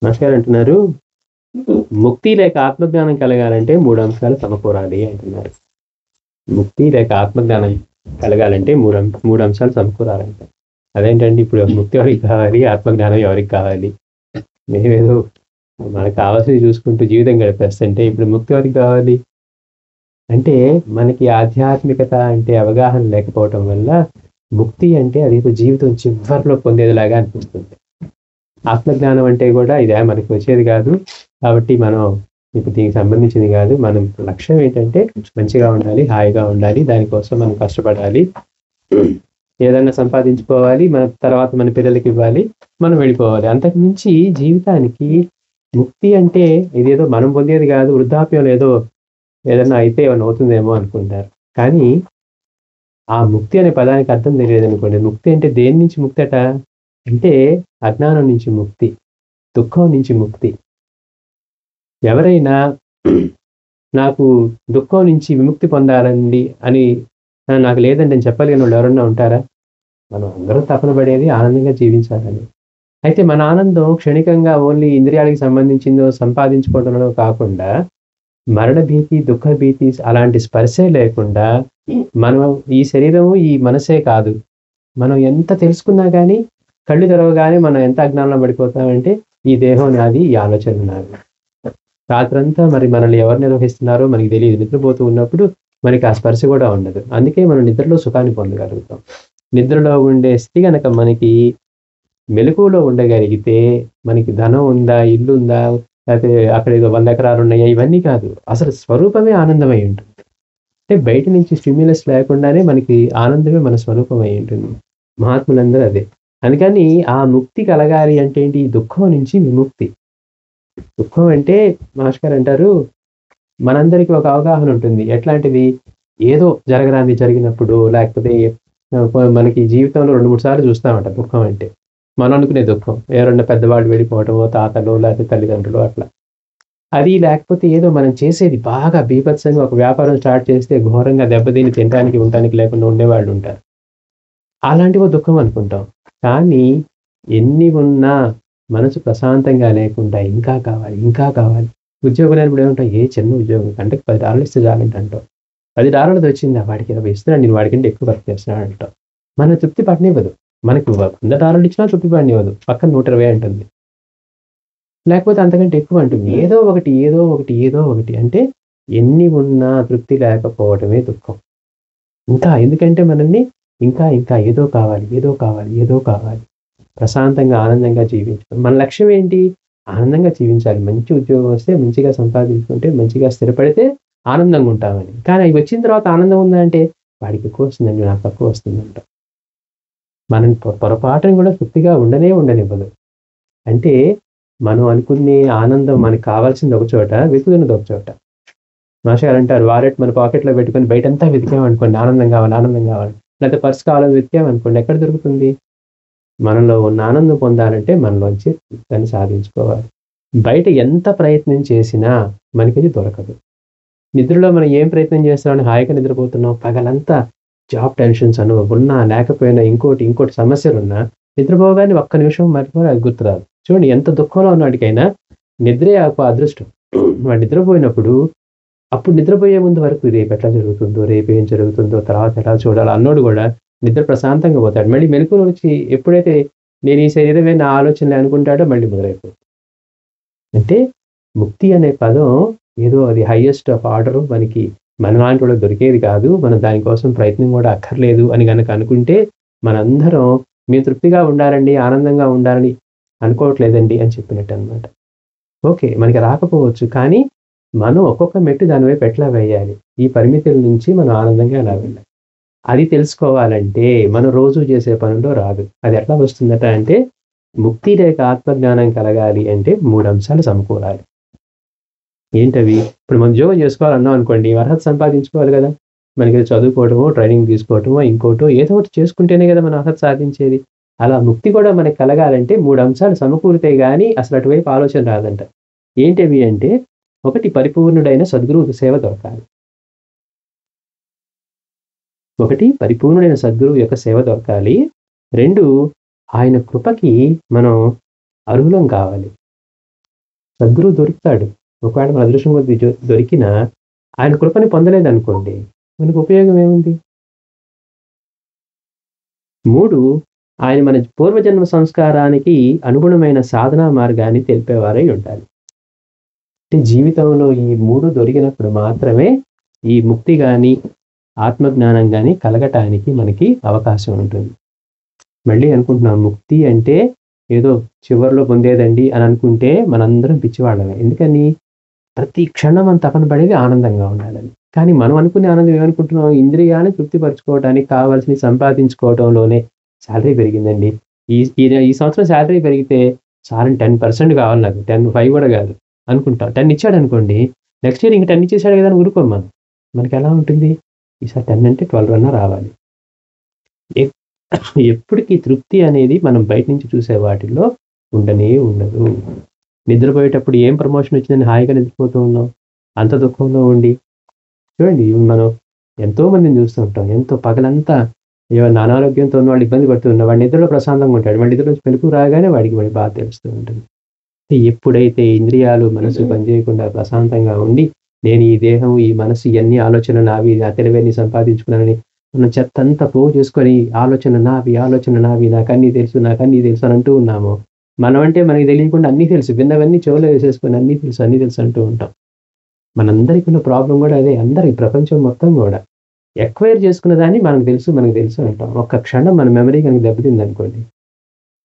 Master గారు అంటున్నారు, ముక్తి లేక ఆత్మజ్ఞానం కలగాలంటే 3 అంశాలు సమకూరాలి అంటున్నారు. ముక్తి లేక ఆత్మజ్ఞానం కలగాలంటే 3 అంశాలు సమకూరాలంట. అదేంటండి ఇప్పుడు ముక్తి ఎవరికి కావాలి? ఆత్మజ్ఞానం ఎవరికి కావాలి? మేమేదో మనకు కావాల్సింది చూసుకుంటూ జీవితం గడిపేస్తుంటే ఇప్పుడు ముక్తి ఎవరికి కావాలి? అంటే మనకి ఆధ్యాత్మికత అంటే అవగాహన లేకపోవటం వల్ల ముక్తి అంటే అదేదో జీవితం చివరిలో పొందేదిలాగా అనిపిస్తుంది. ఆత్మజ్ఞానం అంటే కూడా ఇదే మనకి వచ్చేది కాదు, కాబట్టి మనం ఇప్పుడు దీనికి సంబంధించింది కాదు. మనం లక్ష్యం ఏంటంటే మంచిగా ఉండాలి, హాయిగా ఉండాలి, దానికోసం మనం కష్టపడాలి, ఏదైనా సంపాదించుకోవాలి, మన తర్వాత మన పిల్లలకి ఇవ్వాలి, మనం వెళ్ళిపోవాలి. అంతకు మించి జీవితానికి ముక్తి అంటే ఇదేదో మనం పొందేది కాదు, వృద్ధాప్యంలో ఏదైనా అయితే ఏమైనా అవుతుందేమో అనుకుంటారు. కానీ ఆ ముక్తి అనే పదానికి అర్థం తెలియదు అనుకోండి. ముక్తి అంటే దేని నుంచి ముక్తి అట అంటే అజ్ఞానం నుంచి ముక్తి, దుఃఖం నుంచి ముక్తి. ఎవరైనా నాకు దుఃఖం నుంచి విముక్తి పొందాలండి అని నాకు లేదండి అని చెప్పలేని వాళ్ళు ఎవరన్నా ఉంటారా? మనం అందరూ తపన పడేది ఆనందంగా జీవించాలని. అయితే మన ఆనందం క్షణికంగా ఓన్లీ ఇంద్రియాలకు సంబంధించిందో సంపాదించుకోవడంలో కాకుండా మరణ భీతి, దుఃఖ భీతి అలాంటి స్పర్శే లేకుండా మనం ఈ శరీరము, ఈ మనసే కాదు. మనం ఎంత తెలుసుకున్నా గానీ కళ్ళు తెరవగానే మనం ఎంత అజ్ఞానంలో పడిపోతామంటే ఈ దేహం నాది, ఈ ఆలోచన నాది. రాత్రంతా మరి మనల్ని ఎవరు నిర్వహిస్తున్నారో మనకి తెలియదు. నిద్రపోతూ ఉన్నప్పుడు మనకి ఆ స్పర్శ కూడా ఉండదు. అందుకే మనం నిద్రలో సుఖాన్ని పొందగలుగుతాం. నిద్రలో ఉండే స్థితి గనక మనకి మెలకువలో ఉండగలిగితే మనకి ధనం ఉందా, ఇల్లు ఉందా, లేకపోతే అక్కడ ఏదో 100 ఎకరాలు ఉన్నాయా, ఇవన్నీ కాదు. అసలు స్వరూపమే ఆనందమై ఉంటుంది. అంటే బయట నుంచి స్టిమ్యులస్ లేకుండానే మనకి ఆనందమే మన స్వరూపమై ఉంటుంది. మహాత్ములందరూ అదే. అందుకని ఆ ముక్తి కలగాలి అంటే ఏంటి? దుఃఖం నుంచి విముక్తి. దుఃఖం అంటే మాస్టర్ గారు అంటారు, మనందరికీ ఒక అవగాహన ఉంటుంది. ఎట్లాంటిది? ఏదో జరగరానిది జరిగినప్పుడు, లేకపోతే మనకి జీవితంలో 2, 3 సార్లు చూస్తామట దుఃఖం అంటే. మనం అనుకునే దుఃఖం. ఎవరన్నా పెద్దవాళ్ళు వెళ్ళిపోవటమో, తాతలో లేకపోతే తల్లిదండ్రులు అట్లా. అది లేకపోతే ఏదో మనం చేసేది బాగా బీభత్సంగా ఒక వ్యాపారం స్టార్ట్ చేస్తే ఘోరంగా దెబ్బతిని తినడానికి, ఉండటానికి లేకుండా ఉండేవాళ్ళు ఉంటారు. అలాంటివో దుఃఖం అనుకుంటాం. కానీ ఎన్ని ఉన్నా మనసు ప్రశాంతంగా లేకుండా ఇంకా కావాలి, ఇంకా కావాలి. ఉద్యోగం లేనప్పుడు ఏమంటాం? ఏ చిన్న ఉద్యోగం గంటకి $10 ఇస్తే చాలంట అంటాం. $10 వచ్చిందా? వాడికి 20 ఇస్తున్నాడు, నేను వాడికంటే ఎక్కువ వర్క్ చేస్తున్నాడు అంటాం. మన తృప్తి పడనివ్వదు. మనకి $100 ఇచ్చినా తృప్తి పడనివ్వదు. పక్కన 120 అంటుంది. లేకపోతే అంతకంటే ఎక్కువ అంటుంది. ఏదో ఒకటి, ఏదో ఒకటి, ఏదో ఒకటి అంటే ఎన్ని ఉన్నా తృప్తి లేకపోవడమే దుఃఖం. ఇంకా ఎందుకంటే మనల్ని ఇంకా ఇంకా ఏదో కావాలి, ఏదో కావాలి, ఏదో కావాలి. ప్రశాంతంగా, ఆనందంగా జీవించడం. మన లక్ష్యం ఏంటి? ఆనందంగా జీవించాలి. మంచి ఉద్యోగం వస్తే, మంచిగా సంపాదించుకుంటే, మంచిగా స్థిరపడితే ఆనందంగా ఉంటామని. కానీ అవి వచ్చిన తర్వాత ఆనందం ఉందా అంటే వాడికి ఎక్కువ వస్తుందండి, నాకు తక్కువ వస్తుందంట. మనం పొరపాటున కూడా తృప్తిగా ఉండనివ్వదు. అంటే మనం అనుకునే ఆనందం మనకు కావాల్సింది ఒక చోట, వెతుకుతున్నది ఒక చోట. మాస్టర్ గారు అంటారు, వాలెట్ మన పాకెట్‌లో పెట్టుకొని బయటంతా వెతికామనుకోండి, ఆనందం కావాలి, ఆనందం కావాలి. లేకపోతే పర్స్ కావాలని వెతికామనుకోండి, ఎక్కడ దొరుకుతుంది? మనలో ఉన్న ఆనందం పొందాలంటే మనలోంచి దాన్ని సాధించుకోవాలి. బయట ఎంత ప్రయత్నం చేసినా మనకది దొరకదు. నిద్రలో మనం ఏం ప్రయత్నం చేస్తున్నామని హాయిగా నిద్రపోతున్నాం. పగలంతా జాబ్ టెన్షన్స్ ఉన్నా లేకపోయినా ఇంకోటి సమస్యలున్నా నిద్రపోగానే ఒక్క నిమిషం మరిపోయి అది గుర్తురాదు. చూడండి ఎంత దుఃఖంలో ఉన్నవాడికైనా నిద్రే అదృష్టం. వాడు నిద్రపోయినప్పుడు అప్పుడు నిద్రపోయే ముందు వరకు రేపు ఎట్లా జరుగుతుందో, రేపు ఏం జరుగుతుందో, తర్వాత ఎలా చూడాలి అన్నోడు కూడా నిద్ర ప్రశాంతంగా పోతాడు. మళ్ళీ మెలకువలో వచ్చి ఎప్పుడైతే నేను ఈ శరీరమే నా ఆలోచనలే అనుకుంటాడో మళ్ళీ మొదలైపోతుంది. అంటే ముక్తి అనే పదం ఏదో అది హైయెస్ట్ ఆఫ్ ఆర్డర్, మనకి మనలాంటి వాళ్ళకి దొరికేది కాదు. మనం దానికోసం ప్రయత్నం కూడా అక్కర్లేదు అని గనక అనుకుంటే మనందరం మేము తృప్తిగా ఉండాలండి, ఆనందంగా ఉండాలని అనుకోవట్లేదండి అని చెప్పినట్టు అనమాట. ఓకే. మనకి రాకపోవచ్చు. కానీ మనం ఒక్కొక్క మెట్టు దాని వైపు ఎట్లా వేయాలి? ఈ పరిమితుల నుంచి మనం ఆనందంగా ఎలా వెళ్ళాలి? అది తెలుసుకోవాలంటే మనం రోజు చేసే పనుల్లో రాదు. అది ఎట్లా వస్తుందట అంటే ముక్తి లేక ఆత్మజ్ఞానం కలగాలి అంటే 3 అంశాలు సమకూరాలి. ఏంటవి? ఇప్పుడు మనం ఉద్యోగం చేసుకోవాలన్నాం అనుకోండి, అర్హత సంపాదించుకోవాలి కదా! మనకి చదువుకోవడమో, ట్రైనింగ్ తీసుకోవటమో, ఇంకోటో ఏదో ఒకటి చేసుకుంటేనే కదా మనం అర్హత సాధించేది. అలా ముక్తి కూడా మనకి కలగాలంటే 3 అంశాలు సమకూరితే గాని అసలు అటువైపు ఆలోచన రాదంట. ఏంటవి అంటే, ఒకటి పరిపూర్ణుడైన సద్గురువు సేవ దొరకాలి. ఒకటి పరిపూర్ణుడైన సద్గురువు యొక్క సేవ దొరకాలి. 2 ఆయన కృపకి మనం అర్హులం కావాలి. సద్గురువు దొరుకుతాడు. ఒకవేళ మన అదృష్టం కొద్దీ దొరికినా ఆయన కృపని పొందలేదనుకోండి, మనకు ఉపయోగం ఏముంది? 3 ఆయన మన పూర్వజన్మ సంస్కారానికి అనుగుణమైన సాధనా మార్గాన్ని తెలిపేవారై ఉండాలి. అంటే జీవితంలో ఈ 3 దొరికినప్పుడు మాత్రమే ఈ ముక్తి గాని, ఆత్మజ్ఞానం గాని కలగటానికి మనకి అవకాశం ఉంటుంది. మళ్ళీ అనుకుంటున్నాం ముక్తి అంటే ఏదో చివర్లో పొందేదండి అని అనుకుంటే మనందరం పిచ్చివాళ్ళమే. ఎందుకని? ప్రతి క్షణం మనం తపన పడేది ఆనందంగా ఉండాలని. కానీ మనం అనుకునే ఆనందం ఏమనుకుంటున్నాం? ఇంద్రియాన్ని తృప్తిపరచుకోవడానికి కావాల్సినవి సంపాదించుకోవటంలోనే. సాలరీ పెరిగిందండి. ఈ ఈ ఈ సంవత్సరం సాలరీ పెరిగితే చాలని 10% కావాలి నాకు. 10, 5 కూడా కాదు అనుకుంటాం. 10 ఇచ్చాడనుకోండి, నెక్స్ట్ ఇయర్ ఇంక 10 ఇచ్చేసాడు కదా అని ఊరుకోం మనం. మనకెలా ఉంటుంది? ఈసారి 10 అంటే 12 అన్నా రావాలి. ఎప్పటికీ తృప్తి అనేది మనం బయట నుంచి చూసే వాటిల్లో ఉండనే ఉండదు. నిద్రపోయేటప్పుడు ఏం ప్రమోషన్ వచ్చిందని హాయిగా నిద్రపోతూ ఉన్నాం. అంత దుఃఖంలో ఉండి చూడండి, మనం ఎంతో మందిని చూస్తూ ఉంటాం. ఎంతో పగలంతా ఏమన్నా అనారోగ్యంతో ఉన్న వాళ్ళు ఇబ్బంది పడుతూ ఉన్నా వాడి నిద్రలో ప్రశాంతంగా ఉంటాడు. వాడి నిద్రలో మెలుకు రాగానే వాడికి బాధ తెలుస్తూ ఉంటుంది. ఎప్పుడైతే ఇంద్రియాలు మనసు పనిచేయకుండా ప్రశాంతంగా ఉండి, నేను ఈ దేహం, ఈ మనసు, ఇవన్నీ ఆలోచనలు నావి, నా తెలివైన సంపాదించుకున్నానని మనం చెత్తంతా పోగు చేసుకొని ఆలోచన నావి, నాకన్నీ తెలుసు అని అంటూ ఉన్నాము. మనం అంటే మనకి తెలియకుండా అన్నీ తెలుసు. విన్నవన్నీ చెవులో వేసేసుకొని అన్నీ తెలుసు అంటూ ఉంటాం. మనందరికీ ఉన్న ప్రాబ్లం కూడా అదే. అందరి ప్రపంచం మొత్తం కూడా ఎక్వైర్ చేసుకున్న దాన్ని మనకు తెలుసు అంటాం. ఒక్క క్షణం మన మెమరీ కనుక దెబ్బతిందనుకోండి,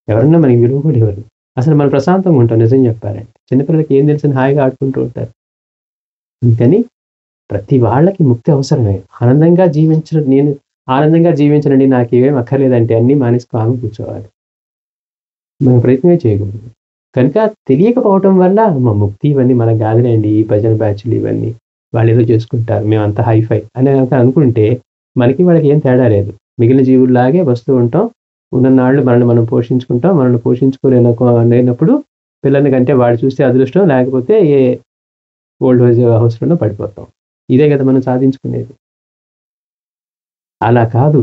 ఎవరన్నా మనకి విలువ కూడా ఇవ్వరు. అసలు మనం ప్రశాంతంగా ఉంటాం నిజం చెప్పాలంటే. చిన్నపిల్లలకి ఏం తెలుసని హాయిగా ఆడుకుంటూ ఉంటారు. అందుకని ప్రతి వాళ్ళకి ముక్తి అవసరమే. ఆనందంగా జీవించనండి, నాకేమేం అక్కర్లేదంటే అన్నీ మానేసి కామ్గా కూర్చోవాలి. మనం ప్రయత్నమే చేయకూడదు. కనుక తెలియకపోవటం వల్ల ముక్తి ఇవన్నీ మనకు కాదులేండి, ఈ భజన బ్యాచ్‌లు ఇవన్నీ వాళ్ళేదో చేసుకుంటారు. మేమంతా హైఫై అని అనుకుంటే మనకి వాళ్ళకి ఏం తేడా లేదు. మిగిలిన జీవుల్లాగే వస్తూ ఉంటాం. ఉన్నన్నాళ్ళు మనల్ని మనం పోషించుకుంటాం. మనల్ని లేనప్పుడు పిల్లల్ని కంటే వాడు చూస్తే అదృష్టం, లేకపోతే ఏ ఓల్డ్ ఏజ్ హౌస్‌లోనో పడిపోతాం. ఇదే కదా మనం సాధించుకునేది. అలా కాదు.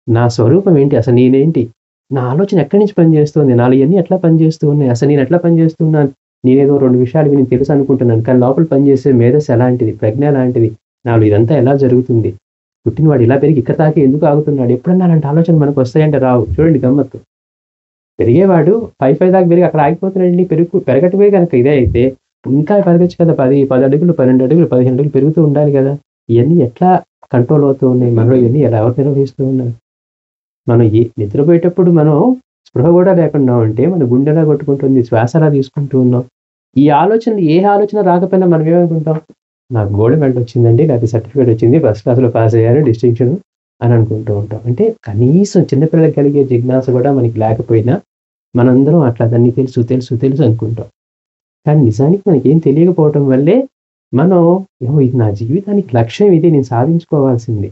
నా స్వరూపం ఏంటి? అసలు నేనేంటి? నా ఆలోచన ఎక్కడి నుంచి పనిచేస్తుంది? నాలో ఇయన్నీ ఎట్లా పనిచేస్తూ ఉన్నాయి? అసలు నేను ఎట్లా పనిచేస్తున్నాను? నేనేదో 2 విషయాలు విని తెలుసు అనుకుంటున్నాను. కానీ లోపల పనిచేసే మేధస్సు ఎలాంటిది? ప్రజ్ఞ ఎలాంటిది? నాలో ఇదంతా ఎలా జరుగుతుంది? పుట్టినవాడు ఇలా పెరిగి ఇక్కడ దాకా ఎందుకు ఆగుతున్నాడు? ఎప్పుడన్నా అలాంటి ఆలోచనలు మనకు వస్తాయంటే రావు. చూడండి గమ్మత్తు. పెరిగేవాడు 5 దాకా పెరిగి అక్కడ ఆగిపోతున్నాడండి. పెరగటమే గనక ఇదే అయితే ఇంకా పెరగొచ్చు కదా! 10 అడుగులు, 12 అడుగులు, 15 అడుగులు పెరుగుతూ ఉండాలి కదా! ఇయన్నీ ఎట్లా కంట్రోల్ అవుతూ ఉన్నాయి? మనలో ఇవన్నీ ఎవరు నిర్వహిస్తూ ఉన్నారు? మనం నిద్రపోయేటప్పుడు మనం స్పృహ కూడా లేకుండా ఉంటే మన గుండె ఎలా కొట్టుకుంటుంది? శ్వాస ఎలా తీసుకుంటూ ఉన్నాం? ఈ ఆలోచనలు ఏ ఆలోచన రాకపోయినా మనం ఏమనుకుంటాం? నాకు గోల్డ్ మెడల్ వచ్చిందండి, లేకపోతే సర్టిఫికేట్ వచ్చింది, ఫస్ట్ క్లాస్‌లో పాస్ అయ్యాను, డిస్టింక్షన్ అని అనుకుంటూ ఉంటాం. అంటే కనీసం చిన్న పిల్లలకి కలిగే జిజ్ఞాస కూడా మనకి లేకపోయినా మనందరం అట్లా దాన్ని తెలుసు అనుకుంటాం. కానీ నిజానికి మనకేం తెలియకపోవటం వల్లే మనం ఇది నా జీవితానికి లక్ష్యం, ఇది నేను సాధించుకోవాల్సింది.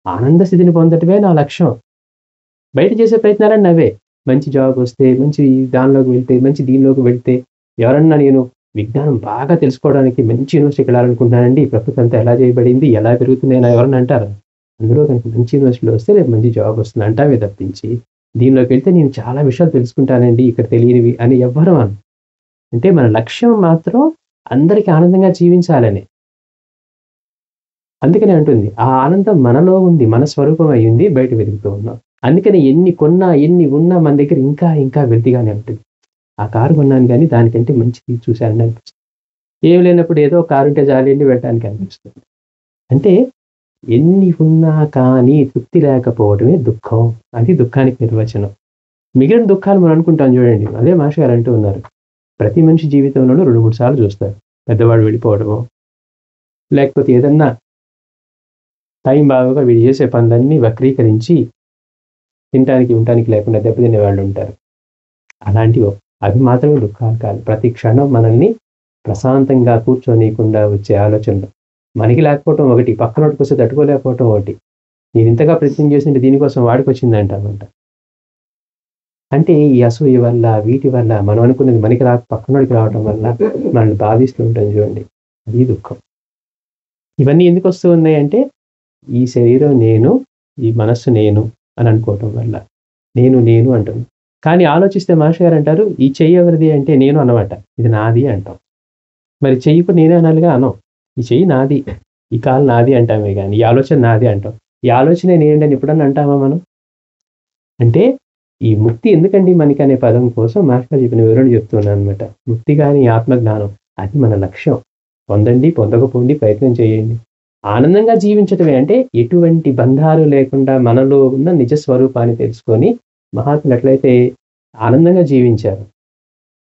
ఆనంద స్థితిని పొందటమే నా లక్ష్యం. బయట చేసే ప్రయత్నాలన్నీ అవే. మంచి జాబ్ వస్తే, మంచి దానిలోకి వెళ్తే, మంచి దీనిలోకి వెళ్తే, ఎవరన్నా నేను విజ్ఞానం బాగా తెలుసుకోవడానికి మంచి యూనివర్సిటీకి వెళ్ళాలనుకుంటున్నానండి. ప్రకృతి అంతా ఎలా చేయబడింది? ఎలా పెరుగుతున్నాయని ఎవరన్నా అంటారా? అందులో కనుక మంచి యూనివర్సిటీలో వస్తే రేపు మంచి జాబ్ వస్తుంది అంటామే తప్పించి, దీనిలోకి వెళ్తే నేను చాలా విషయాలు తెలుసుకుంటానండి ఇక్కడ తెలియనివి అని ఎవ్వరం అనరు. అంటే మన లక్ష్యం మాత్రం అందరికి ఆనందంగా జీవించాలని. అందుకనే అంటుంది. ఆ ఆనందం మనలో ఉంది. మన స్వరూపం అయ్యుంది. బయట వెతుకుతూ ఉన్నాం. అందుకని ఎన్ని కొన్నా, ఎన్ని ఉన్నా మన దగ్గర ఇంకా వెల్తీగానే ఉంటుంది. ఆ కారు కొన్నాను గానీ దానికంటే మంచిది చూశానని అనిపిస్తుంది. ఏం లేనప్పుడు ఏదో కారు ఉంటే చాలండి వెళ్ళటానికి అనిపిస్తుంది. అంటే ఎన్ని ఉన్నా కానీ తృప్తి లేకపోవడమే దుఃఖం. అది దుఃఖానికి నిర్వచనం. మిగిలిన దుఃఖాలు మనం అనుకుంటాం చూడండి. అదే మాస్టర్ గారు అంటూ ఉన్నారు. ప్రతి మనిషి జీవితంలోనూ 2, 3 సార్లు చూస్తారు. పెద్దవాడు వెళ్ళిపోవడమో, లేకపోతే ఏదన్నా టైం బాగోక వీడు చేసే పనులన్నీ వక్రీకరించి తినటానికి, ఉండటానికి లేకుండా దెబ్బతినే వాళ్ళు ఉంటారు. అలాంటివి అవి మాత్రమే దుఃఖాలు కాదు. ప్రతి క్షణం మనల్ని ప్రశాంతంగా కూర్చోనీయకుండా వచ్చే ఆలోచనలు. మనకి లేకపోవటం ఒకటి, పక్కనోడికి వస్తే తట్టుకోలేకపోవటం ఒకటి. నేను ఇంతగా ప్రయత్నం చేసింటే దీనికోసం వాడికొచ్చిందంటామంట. అంటే ఈ అసూయ వల్ల, వీటి వల్ల మనం అనుకున్నది మనకి పక్కనోడికి రావటం వల్ల మనల్ని బాధిస్తూ ఉంటాం చూడండి. అది దుఃఖం. ఇవన్నీ ఎందుకు వస్తూ ఉన్నాయంటే ఈ శరీరం నేను, ఈ మనస్సు నేను అని అనుకోవటం వల్ల. నేను అంటాం. కానీ ఆలోచిస్తే మాస్టర్ గారు అంటారు, ఈ చెయ్యి ఎవరిది అంటే నేను అన్నమాట. ఇది నాది అంటాం. మరి చెయ్యి ఇప్పుడు నేనే అనాలిగా అనం. ఈ చెయ్యి నాది, ఈ కాలు నాది అంటామే కానీ ఈ ఆలోచన నాది అంటాం. ఈ ఆలోచన నేనేంటని ఎప్పుడన్నా అంటామా మనం? అంటే ఈ ముక్తి ఎందుకండి మనకి అనే పదం కోసం మాస్టర్ చెప్పిన వివరణ చెప్తున్నాను అనమాట. ముక్తి కానీ ఆత్మజ్ఞానం అది మన లక్ష్యం. పొందండి, పొందకపోండి, ప్రయత్నం చేయండి. ఆనందంగా జీవించటమే అంటే ఎటువంటి బంధాలు లేకుండా మనలో ఉన్న నిజ స్వరూపాన్ని తెలుసుకొని మహాత్ములు ఎట్లయితే ఆనందంగా జీవించారు,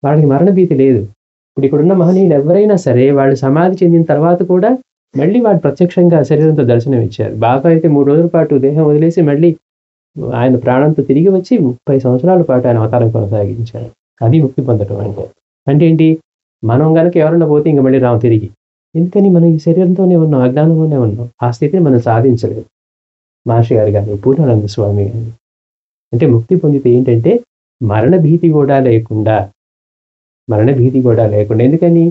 వాళ్ళకి మరణ భీతి లేదు. ఇప్పుడు ఇక్కడున్న మహనీయులు ఎవరైనా సరే వాళ్ళు సమాధి చెందిన తర్వాత కూడా మళ్ళీ వాడు ప్రత్యక్షంగా శరీరంతో దర్శనం ఇచ్చారు. బాబా అయితే 3 రోజుల పాటు దేహం వదిలేసి మళ్ళీ ఆయన ప్రాణంతో తిరిగి వచ్చి 30 సంవత్సరాల పాటు ఆయన అవతారం కొనసాగించారు. అది ముక్తి పొందడం అంటే. అంటే ఏంటి? మనం గనక ఎవరన్నా పోతే ఇంక మళ్ళీ రాము తిరిగి. ఎందుకని మనం ఈ శరీరంతోనే ఉన్నాం, అజ్ఞానంలోనే ఉన్నాం. ఆ స్థితిని మనం సాధించలేదు. మహర్షి గారు గాని, పూర్ణానంద స్వామి గాని. అంటే ముక్తి పొందితే ఏంటంటే మరణ భీతి కూడా లేకుండా, ఎందుకని?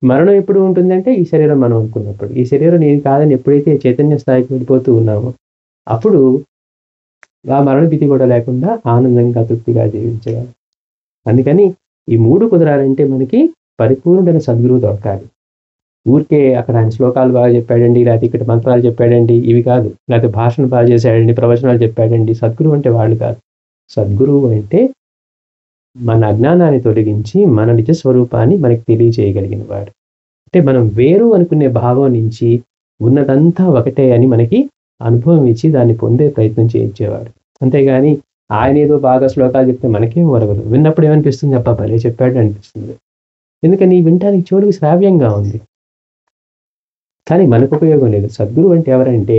మరణం ఎప్పుడు ఉంటుందంటే ఈ శరీరం మనం అనుకున్నప్పుడు. ఈ శరీరం నేను కాదని ఎప్పుడైతే చైతన్య స్థాయికి వెళ్ళిపోతూ ఉన్నామో అప్పుడు ఆ మరణ భీతి కూడా లేకుండా ఆనందంగా, తృప్తిగా జీవించగలం. అందుకని ఈ 3 కుదరాలంటే మనకి పరిపూర్ణమైన సద్గురువు దొరకాలి. ఊరికే అక్కడ ఆయన శ్లోకాలు బాగా చెప్పాడండి, లేకపోతే ఇక్కడ మంత్రాలు చెప్పాడండి, ఇవి కాదు. లేకపోతే భాషను బాగా చేశాడండి, ప్రవచనాలు చెప్పాడండి. సద్గురువు అంటే వాళ్ళు కాదు. సద్గురువు అంటే మన అజ్ఞానాన్ని తొలగించి మన నిజ స్వరూపాన్ని మనకి తెలియజేయగలిగిన వాడు. అంటే మనం వేరు అనుకునే భావం నుంచి ఉన్నదంతా ఒకటే అని మనకి అనుభవం ఇచ్చి దాన్ని పొందే ప్రయత్నం చేయించేవాడు. అంతేగాని ఆయన ఏదో బాగా శ్లోకాలు చెప్తే మనకేం ఒరగదు. విన్నప్పుడు ఏమనిపిస్తుంది? అబ్బా భలే చెప్పాడు అనిపిస్తుంది. ఎందుకని? వినటానికి చెవులకు శ్రావ్యంగా ఉంది, కానీ మనకు ఉపయోగం లేదు. సద్గురువు అంటే ఎవరంటే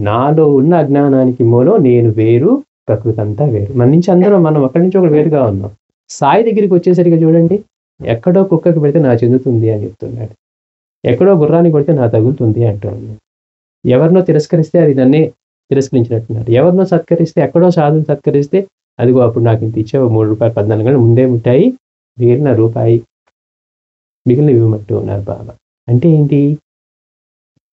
నాలో ఉన్న అజ్ఞానానికి మూలం నేను వేరు, ప్రకృతి అంతా వేరు. మన నుంచి అందరం మనం ఒకరి నుంచి ఒకరు వేరుగా ఉన్నాం. సాయి దగ్గరికి వచ్చేసరికి చూడండి, ఎక్కడో కుక్కకి పెడితే నా చెందుతుంది అని చెప్తున్నాడు. ఎక్కడో గుర్రాన్ని కొడితే నా తగులుతుంది అంటున్నాడు. ఎవరినో తిరస్కరిస్తే అది నన్నే తిరస్కరించినట్టున్నారు. ఎవరినో సత్కరిస్తే, ఎక్కడో సాధుని సత్కరిస్తే అదిగో అప్పుడు నాకు ఇంత ఇచ్చావు, 3 రూపాయలు 14 గంటలు ముందే ముట్టాయి, మిగిలిన రూపాయి మిగిలిన ఇవ్వమంటూ ఉన్నారు బాబా. అంటే ఏంటి?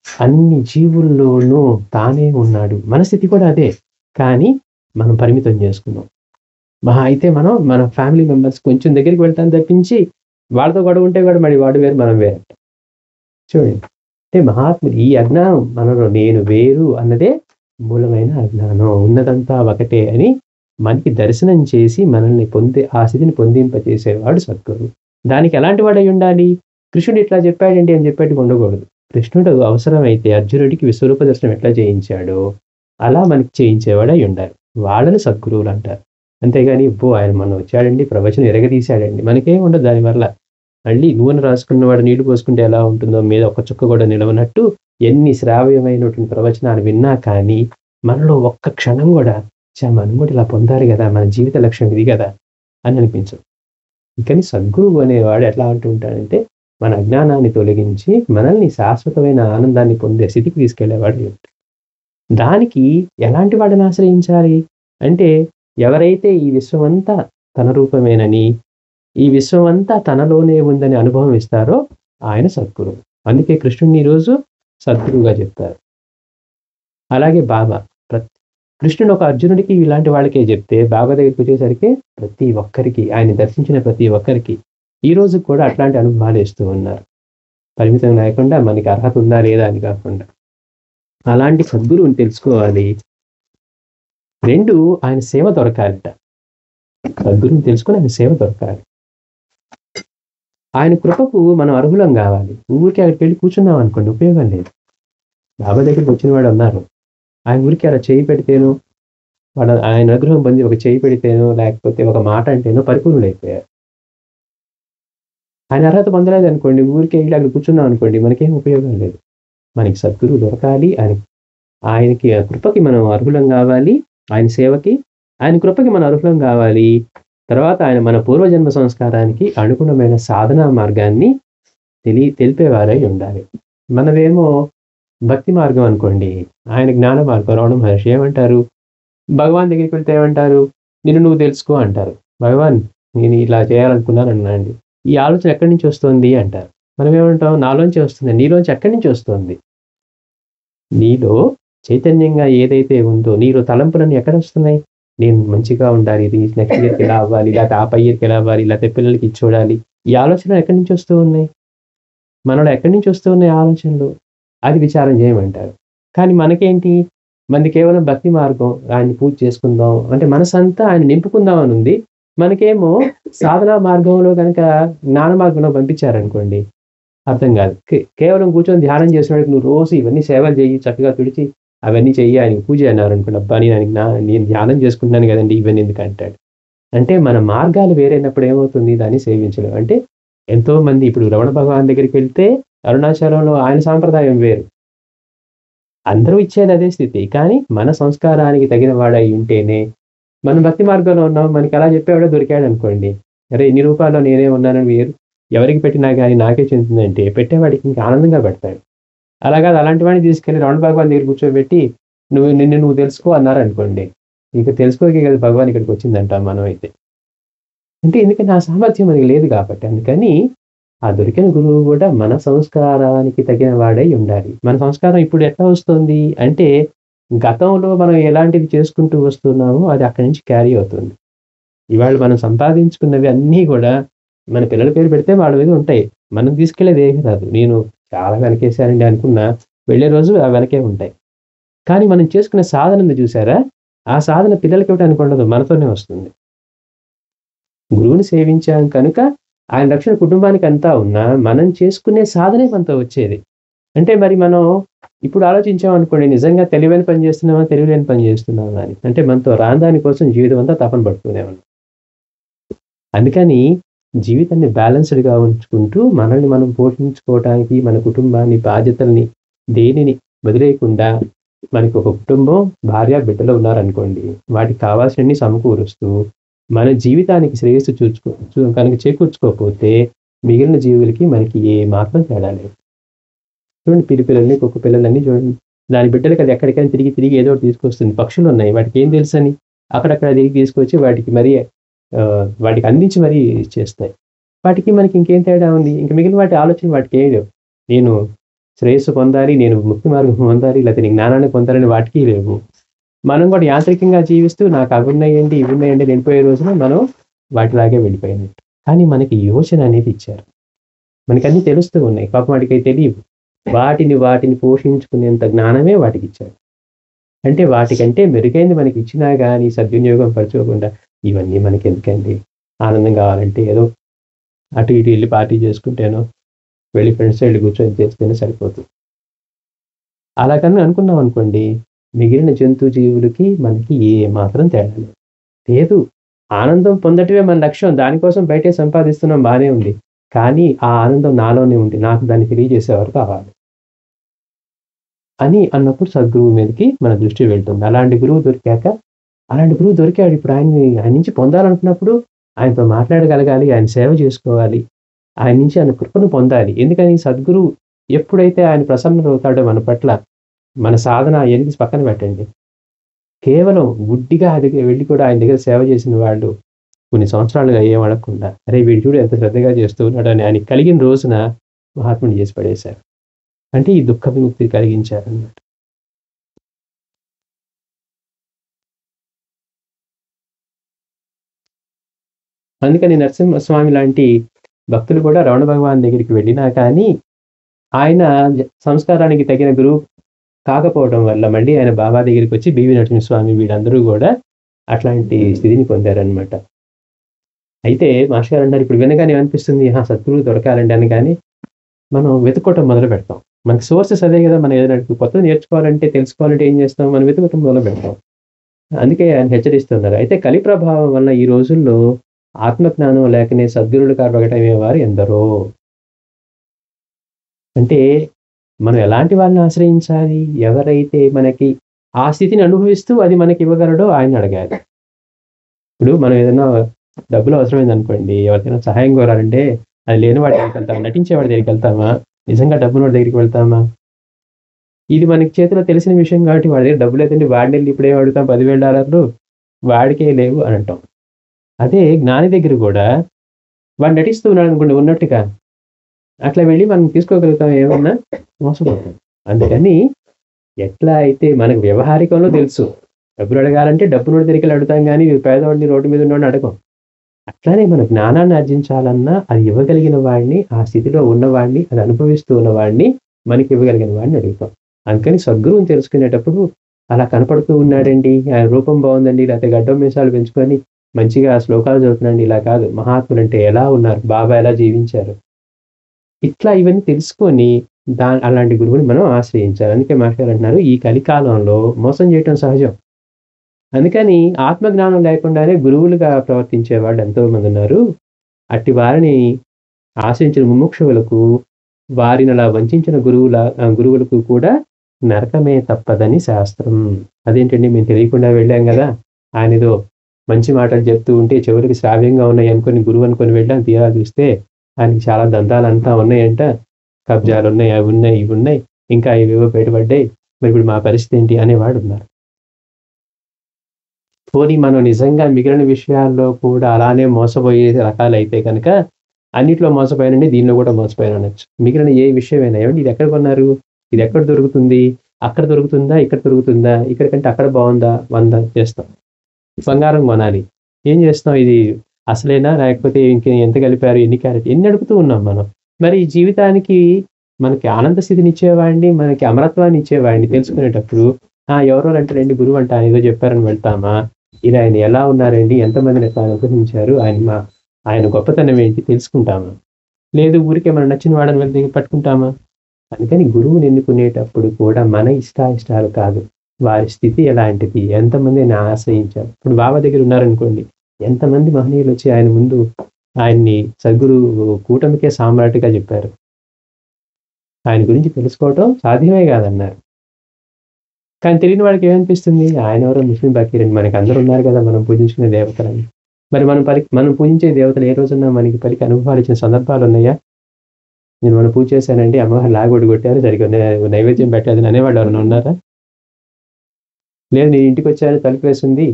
అన్ని జీవుల్లోనూ తానే ఉన్నాడు. మన స్థితి కూడా అదే, కానీ మనం పరిమితం చేసుకున్నాం. మహా అయితే మనం మన ఫ్యామిలీ మెంబర్స్ కొంచెం దగ్గరికి వెళ్తాను తప్పించి వాళ్ళతో గొడవ ఉంటే కూడా మరి వాడు వేరు మనం వేరు. చూడండి, అంటే మహాత్ముడు ఈ అజ్ఞానం మనలో నేను వేరు అన్నదే మూలమైన అజ్ఞానం. ఉన్నదంతా ఒకటే అని మనకి దర్శనం చేసి మనల్ని ఆ స్థితిని పొందింపచేసేవాడు సద్గురువు. దానికి ఎలాంటి వాడై ఉండాలి? కృష్ణుడు ఇట్లా చెప్పాడండి అని చెప్పేట్టు ఉండకూడదు. కృష్ణుడు అవసరమైతే అర్జునుడికి విశ్వరూప దర్శనం ఎట్లా చేయించాడో అలా మనకి చేయించేవాడై ఉండాలి. వాళ్ళని సద్గురువులు అంటారు. అంతేగాని ఆయన మనం వచ్చాడండి, ప్రవచనం ఎరగదీశాడండి, మనకేం ఉండదు దానివల్ల. మళ్ళీ నూనె రాసుకున్నవాడు నీళ్లు పోసుకుంటే ఎలా ఉంటుందో మీద ఒక చుక్క కూడా నిలవనట్టు ఎన్ని శ్రావ్యమైనటువంటి ప్రవచనాలు విన్నా కానీ మనలో ఒక్క క్షణం కూడా మనం కూడా ఇలా పొందాలి కదా, మన జీవిత లక్ష్యం ఇది కదా అని అనిపించదు. కానీ సద్గురువు అనేవాడు ఎట్లా అంటూ ఉంటాడంటే మన అజ్ఞానాన్ని తొలగించి మనల్ని శాశ్వతమైన ఆనందాన్ని పొందే స్థితికి తీసుకెళ్లేవాడు. దానికి ఎలాంటి వాడిని ఆశ్రయించాలి అంటే ఎవరైతే ఈ విశ్వమంతా తన రూపమేనని, ఈ విశ్వమంతా తనలోనే ఉందని అనుభవం ఇస్తారో ఆయన సద్గురువు. అందుకే కృష్ణుడిని ఈరోజు సద్గురువుగా చెప్తారు. అలాగే బాబా కృష్ణుడు ఒక అర్జునుడికి ఇలాంటి వాళ్ళకే చెప్తే బాబా దగ్గరికి వచ్చేసరికి ప్రతి ఒక్కరికి, ఆయన దర్శించిన ప్రతి ఒక్కరికి ఈ రోజు కూడా అట్లాంటి అనుభవాలు ఇస్తూ ఉన్నారు. పరిమితం లేకుండా మనకి అర్హత ఉందా లేదా అని కాకుండా అలాంటి సద్గురువుని తెలుసుకోవాలి. 2 ఆయన సేవ దొరకాలట. సద్గురువుని తెలుసుకొని ఆయన సేవ దొరకాలి. ఆయన కృపకు మనం అర్హులం కావాలి. ఊరికి అక్కడికి వెళ్ళి కూర్చున్నాం అనుకోండి, ఉపయోగం లేదు. బాబా దగ్గరికి వచ్చిన వాడు ఉన్నారు, ఆయన ఊరికి అలా చేయి పెడితేనో, వాడు ఆయన అనుగ్రహం పొంది ఒక చేయి పెడితేనో లేకపోతే ఒక మాట అంటేనో పరిపూర్ణులైపోయారు. ఆయన అర్హత పొందలేదు అనుకోండి, ఊరికే వెళ్ళి అక్కడ కూర్చున్నాం అనుకోండి, మనకేం ఉపయోగం లేదు. మనకి సద్గురువు దొరకాలి, ఆయనకి కృపకి మనం అర్హులం కావాలి. ఆయన సేవకి, ఆయన కృపకి మనం అర్హులం కావాలి. తర్వాత ఆయన మన పూర్వజన్మ సంస్కారానికి అనుగుణమైన సాధనా మార్గాన్ని తెలిపేవారై ఉండాలి. మనదేమో భక్తి మార్గం అనుకోండి, ఆయన జ్ఞాన మార్గం. రమణ మహర్షి ఏమంటారు? భగవాన్ దగ్గరికి వెళ్తే ఏమంటారు? నిన్ను నువ్వు తెలుసుకో అంటారు. భగవాన్ నేను ఇలా చేయాలనుకున్నాను అన్నాండి, ఈ ఆలోచన ఎక్కడి నుంచి వస్తుంది అంటారు. మనం ఏమంటాం? నాలోంచి వస్తుంది. నీలోంచి ఎక్కడి నుంచి వస్తుంది? నీలో చైతన్యంగా ఏదైతే ఉందో, నీలో తలంపులన్నీ ఎక్కడ వస్తున్నాయి? నేను మంచిగా ఉండాలి, ఇది నెక్స్ట్ ఇయర్కి ఎలా అవ్వాలి, లేకపోతే ఆ పై ఇయర్కి ఎలా అవ్వాలి, లేకపోతే పిల్లలకి చూడాలి, ఈ ఆలోచన ఎక్కడి నుంచి వస్తూ ఉన్నాయి? మనలో ఎక్కడి నుంచి వస్తున్నాయి ఆలోచనలు, అది విచారం చేయమంటారు. కానీ మనకేంటి, మనది కేవలం భక్తి మార్గం, ఆయన్ని పూజ చేసుకుందాం అంటే మనసంతా ఆయన నింపుకుందాం అని ఉంది. మనకేమో సాధనా మార్గంలో గనక జ్ఞాన మార్గంలో పంపించారనుకోండి, అర్థం కాదు. కేవలం కూర్చొని ధ్యానం చేసినోడికి నువ్వు రోజు ఇవన్నీ సేవలు చెయ్యి, చక్కగా తుడిచి అవన్నీ చెయ్యి, ఆయనకి పూజ అన్నారనుకోండి, అబ్బా నేను ధ్యానం చేసుకుంటున్నాను కదండీ ఇవన్నీ ఎందుకంటాడు. అంటే మన మార్గాలు వేరైనప్పుడు ఏమవుతుంది, దాన్ని సేవించడం. అంటే ఎంతో మంది ఇప్పుడు రమణ భగవాన్ దగ్గరికి వెళ్తే అరుణాచలంలో ఆయన సాంప్రదాయం వేరు. అందరూ ఇచ్చేది అదే స్థితి. కానీ మన సంస్కారానికి తగిన వాడై ఉంటేనే, మనం భక్తి మార్గంలో ఉన్నాం, మనకి అలా చెప్పేవాడే దొరికాడనుకోండి, అరే ఇన్ని రూపాయల్లో నేనే ఉన్నానని వేరు ఎవరికి పెట్టినా గానీ నాకే చెందుతుందంటే పెట్టేవాడికి ఇంకా ఆనందంగా పెడతాడు. అలా కాదు, అలాంటి వాడిని తీసుకెళ్ళి రమణ భగవాన్ దగ్గర కూర్చోబెట్టి నిన్ను నువ్వు తెలుసుకో అన్నారనుకోండి, ఇక తెలుసుకోకే కదా భగవాన్ ఇక్కడికి వచ్చిందంటాం మనం అయితే. అంటే ఎందుకంటే ఆ సామర్థ్యం మనకి లేదు కాబట్టి. అందుకని ఆ దొరికిన గురువు కూడా మన సంస్కారానికి తగిన వాడై ఉండాలి. మన సంస్కారం ఇప్పుడు ఎట్లా వస్తుంది అంటే, గతంలో మనం ఎలాంటివి చేసుకుంటూ వస్తున్నామో అది అక్కడి నుంచి క్యారీ అవుతుంది. ఇవాళ మనం సంపాదించుకున్నవి అన్నీ కూడా మన పిల్లల పేరు పెడితే వాళ్ళ మీద ఉంటాయి. మనం తీసుకెళ్ళేది ఏమీ రాదు. నేను చాలా వెనకేసానండి అనుకున్నా, వెళ్ళే రోజు ఆ వెనకే ఉంటాయి. కానీ మనం చేసుకునే సాధన ఉంది చూసారా, ఆ సాధన పిల్లలకి ఇవ్వడానికి ఉండదు, మనతోనే వస్తుంది. గురువుని సేవించాం కనుక ఆయన రక్షణ కుటుంబానికి అంతా ఉన్నా, మనం చేసుకునే సాధనే మనతో వచ్చేది. అంటే మరి మనం ఇప్పుడు ఆలోచించామనుకోండి, నిజంగా తెలివైన పని చేస్తున్నామా, తెలివిలేని పని చేస్తున్నామా అని. అంటే మనతో రాని దాని కోసం జీవితం అంతా తపన పడుతూనే ఉన్నాం. అందుకని జీవితాన్ని బ్యాలెన్స్డ్‌గా ఉంచుకుంటూ, మనల్ని మనం పోషించుకోవటానికి, మన కుటుంబాన్ని, బాధ్యతల్ని దేనిని వదిలేయకుండా, మనకి ఒక కుటుంబం, భార్య, బిడ్డలు ఉన్నారనుకోండి, వాటికి కావాల్సినన్ని సమకూరుస్తూ, మన జీవితానికి శ్రేయస్సు కనుక చేకూర్చుకోకపోతే, మిగిలిన జీవులకి మనకి ఏ మాత్రం తేడా లేదు. చూడండి పిల్లిపిల్లల్ని, కుక్క పిల్లలన్నీ చూడండి. దాని బిడ్డలకి అది ఎక్కడికైనా తిరిగి, తిరిగి ఏదో ఒకటి తీసుకొస్తుంది. పక్షులున్నాయి, వాటికేం తెలుసని? అక్కడక్కడ తిరిగి తీసుకొచ్చి వాటికి వాటికి అందించి మరీ చేస్తాయి. వాటికి మనకి ఇంకేం తేడా ఉంది? ఇంక మిగిలిన వాటి ఆలోచన వాటికేం లేవు. నేను శ్రేయస్సు పొందాలి, నేను ముక్తి మార్గం పొందాలి, లేకపోతే నేను జ్ఞానాన్ని పొందాలని వాటికి లేవు. మనం కూడా యాంత్రికంగా జీవిస్తూ నాకు అవున్నాయండి, ఇవున్నాయండి అని వెళ్ళిపోయే రోజున మనం వాటిలాగే వెళ్ళిపోయినట్టు. కానీ మనకి యోచన అనేది ఇచ్చారు. మనకన్నీ తెలుస్తూ ఉన్నాయి. పాపం వాటికి తెలియవు. వాటిని పోషించుకునేంత జ్ఞానమే వాటికిచ్చారు. అంటే వాటికంటే మెరుగైంది మనకి ఇచ్చినా గానీ సద్వినియోగం పరచుకోకుండా ఇవన్నీ మనకెందుకండి? ఆనందం కావాలంటే ఏదో అటు ఇటు వెళ్ళి పార్టీ చేసుకుంటేనో, వెళ్ళి ఫ్రెండ్స్‌తో వెళ్ళి కూర్చొని చేస్తేనే సరిపోతుంది. అలా కన్నా అనుకున్నాం అనుకోండి, మిగిలిన జంతు జీవులకి మనకి ఏ మాత్రం తేడా లేదు. ఆనందం పొందటమే మన లక్ష్యం. దానికోసం బయటే సంపాదిస్తున్నాం బానే ఉంది. కానీ ఆ ఆనందం నాలోనే ఉంది. నాకు దాన్ని తెలియజేసేవారు కావాలి. అని అన్నప్పుడు సద్గురువు మీదకి మన దృష్టి వెళ్తుంది. అలాంటి గురువు దొరికాడు. ఇప్పుడు ఆయన నుంచి పొందాలనుకున్నప్పుడు ఆయనతో మాట్లాడగలగాలి, ఆయన సేవ చేసుకోవాలి. ఆయన నుంచి ఆయన కృపను పొందాలి. ఎందుకని సద్గురువు ఎప్పుడైతే ఆయన ప్రసన్నుడవుతాడో మన పట్ల, మన సాధన అయన్నీ పక్కన పెట్టండి. కేవలం గుడ్డిగా వెళ్ళి కూడా ఆయన దగ్గర సేవ చేసిన వాళ్ళు కొన్ని సంవత్సరాలుగా ఏం అడగకుండా, అరే వీడు చూడు ఎంత శ్రద్ధగా చేస్తూ ఉన్నాడు అని ఆయనకి కలిగిన రోజున మహాత్ముని చేసి పడేశారు. అంటే ఈ దుఃఖ విముక్తి కలిగించారన్నమాట. అందుకని నరసింహస్వామి లాంటి భక్తులు కూడా రమణ భగవాన్ దగ్గరికి వెళ్ళినా కానీ, ఆయన సంస్కారానికి తగిన గురువు కాకపోవడం వల్ల మళ్ళీ ఆయన బాబా దగ్గరికి వచ్చి బివి నరసింహస్వామి వీళ్ళందరూ కూడా అట్లాంటి స్థితిని పొందారనమాట. అయితే మాస్టర్ గారు అంటారు, ఇప్పుడు వినగానే ఏమనిపిస్తుంది, సద్గురువు దొరకాలండి అని. కానీ మనం వెతుక్కోవటం మొదలు పెడతాం. మనకి సోర్సెస్ అదే కదా. మనం ఏదైనా కొత్తది నేర్చుకోవాలంటే, తెలుసుకోవాలంటే ఏం చేస్తాం, మనం వెతుకోవటం మొదలు పెడతాం. అందుకే ఆయన హెచ్చరిస్తున్నారు. అయితే కలి ప్రభావం వల్ల ఈ రోజుల్లో ఆత్మజ్ఞానం లేకనే సద్గురులుగా ప్రకటమయ్యేవారు ఎందరో. అంటే మనం ఎలాంటి వారిని ఆశ్రయించాలి? ఎవరైతే మనకి ఆ స్థితిని అనుభవిస్తూ అది మనకి ఇవ్వగలడో ఆయన్ని అడగాలి. ఇప్పుడు మనం ఏదైనా డబ్బులు అవసరమైందనుకోండి, ఎవరికైనా సహాయం కోరాలంటే అది లేని వాడి దగ్గరికి వెళ్తామా? నటించేవాడి దగ్గరికి వెళ్తామా? నిజంగా డబ్బున్నోడి దగ్గరికి వెళ్తామా? ఇది మనకి చేతిలో తెలిసిన విషయం కాబట్టి వాడి దగ్గర డబ్బు లేదండి, వాడిని వెళ్ళి ఇప్పుడేం అడుగుతాం $10,000 వాడికే లేవు అని అంటాం. అదే జ్ఞాని దగ్గర కూడా వాడు నటిస్తూ ఉన్నాడు అనుకోండి ఉన్నట్టుగా, అట్లా వెళ్ళి మనం తీసుకోగలుగుతాం ఏమన్నా? మోసపోతాం. అందుకని ఎట్లా అయితే మనకు వ్యవహారికంలో తెలుసు, డబ్బులు అడగాలంటే డబ్బున్నోడి దగ్గరికి అడుగుతాం కానీ పేదవాడిని రోడ్డు మీద ఉన్నవాడిని అడగం. అట్లానే మన జ్ఞానాన్ని ఆర్జించాలన్నా అది ఇవ్వగలిగిన వాడిని, ఆ స్థితిలో ఉన్నవాడిని, అది అనుభవిస్తూ ఉన్నవాడిని, మనకి ఇవ్వగలిగిన వాడిని అడుగుతాం. అందుకని సద్గురువుని తెలుసుకునేటప్పుడు అలా కనపడుతూ ఉన్నాడండి, ఆయన రూపం బావుందండి, లేతే గడ్డం మీసాలు పెంచుకొని మంచిగా శ్లోకాలు చదువుతున్నాడండి, ఇలా కాదు. మహాత్ములంటే ఎలా ఉన్నారు? బాబా ఎలా జీవించారు? ఇట్లా ఇవన్నీ తెలుసుకొని అలాంటి గురువుని మనం ఆశ్రయించాలి. అందుకే మాస్టర్ అంటున్నారు, ఈ కలికాలంలో మోసం చేయటం సహజం. అందుకని ఆత్మజ్ఞానం లేకుండానే గురువులుగా ప్రవర్తించే వాళ్ళు ఎంతో మందున్నారు. అట్టి వారిని ఆశ్రయించిన ముముక్షువులకు, వారినలా వంచిన గురువులకు కూడా నరకమే తప్పదని శాస్త్రం. అదేంటండి, మేము తెలియకుండా వెళ్ళాం గదా! ఆయనేదో మంచి మాటలు చెప్తూ ఉంటే చెవులకి శ్రావ్యంగా ఉన్నాయి అనుకోని గురువు అనుకోని వెళ్ళాం. తీరా చూస్తే ఆయనకి చాలా దంతాలంతా ఉన్నాయంట. కబ్జాలున్నాయి, అవున్నాయి, ఇవున్నాయి. ఇంకా ఇవేవో బయటపడ్డాయి. మరిప్పుడు మా పరిస్థితి ఏంటి అనేవాడున్నారు. పోనీ మనం నిజంగా మిగిలిన విషయాల్లో కూడా అలానే మోసపోయే రకాలైతే గనక, అన్నిట్లో మోసపోయానండి, దీనిలో కూడా మోసపోయాననొచ్చు. మిగిలిన ఏ విషయమైనా, ఏవండీ ఇదెక్కడ కొన్నారు? ఇదెక్కడ దొరుకుతుంది? అక్కడ దొరుకుతుందా? ఇక్కడ దొరుకుతుందా? ఇక్కడ కంటే అక్కడ బావుందా? 100 చేస్తాం. బంగారం కొనాలి. ఏం చేస్తాం? ఇది అసలేనా? లేకపోతే ఎంత కలిపారు? ఎన్ని క్యారెట్? ఎన్ని అడుగుతూ ఉన్నాం మనం. మరి జీవితానికి మనకి ఆనంద స్థితినిచ్చేవాడిని, మనకి అమరత్వాన్ని ఇచ్చేవాడిని తెలుసుకునేటప్పుడు, ఎవరో అంటారండి గురువంట ఆయన ఏదో చెప్పారని వెళ్తామా? ఇలా ఆయన ఎలా ఉన్నారండి? ఎంతమందిని ఎట్లా అనుగ్రహించారు? ఆయన గొప్పతనం ఏంటి తెలుసుకుంటామా? లేదు ఊరికే మనకు నచ్చిన వాడని వెళ్లి పట్టుకుంటామా? అందుకని గురువుని ఎన్నుకునేటప్పుడు కూడా మన ఇష్టాయిష్టాలు కాదు. వారి స్థితి ఎలాంటిది? ఎంతమందిని ఆశ్రయించారు? ఇప్పుడు బాబా దగ్గర ఉన్నారనుకోండి, ఎంతమంది మహనీయులొచ్చి ఆయన ముందు ఆయన్ని సద్గురు కూటమికే సామ్రాట్టుగా చెప్పారు. ఆయన గురించి తెలుసుకోవటం సాధ్యమే కాదన్నారు. కానీ తెలియని వాడికి ఏమనిపిస్తుంది? ఆయనెవరో ముస్లిం ఫకీరండి, మనకందరూ ఉన్నారు కదా మనం పూజించుకునే దేవతలని. మరి మనం పూజించే దేవతలు ఏ రోజున్నా మనకి పలికి అనుభవాలు ఇచ్చిన సందర్భాలున్నాయా? నేను మొన్న పూజ చేశానండి, అమ్మవారు లాగొడి కొట్టారు, సరిగ్గా నైవేద్యం పెట్టలేదని అనేవాళ్ళు ఎవరైనా ఉన్నారా? లేదు నేను ఇంటికొచ్చాను తలుపేసుంది,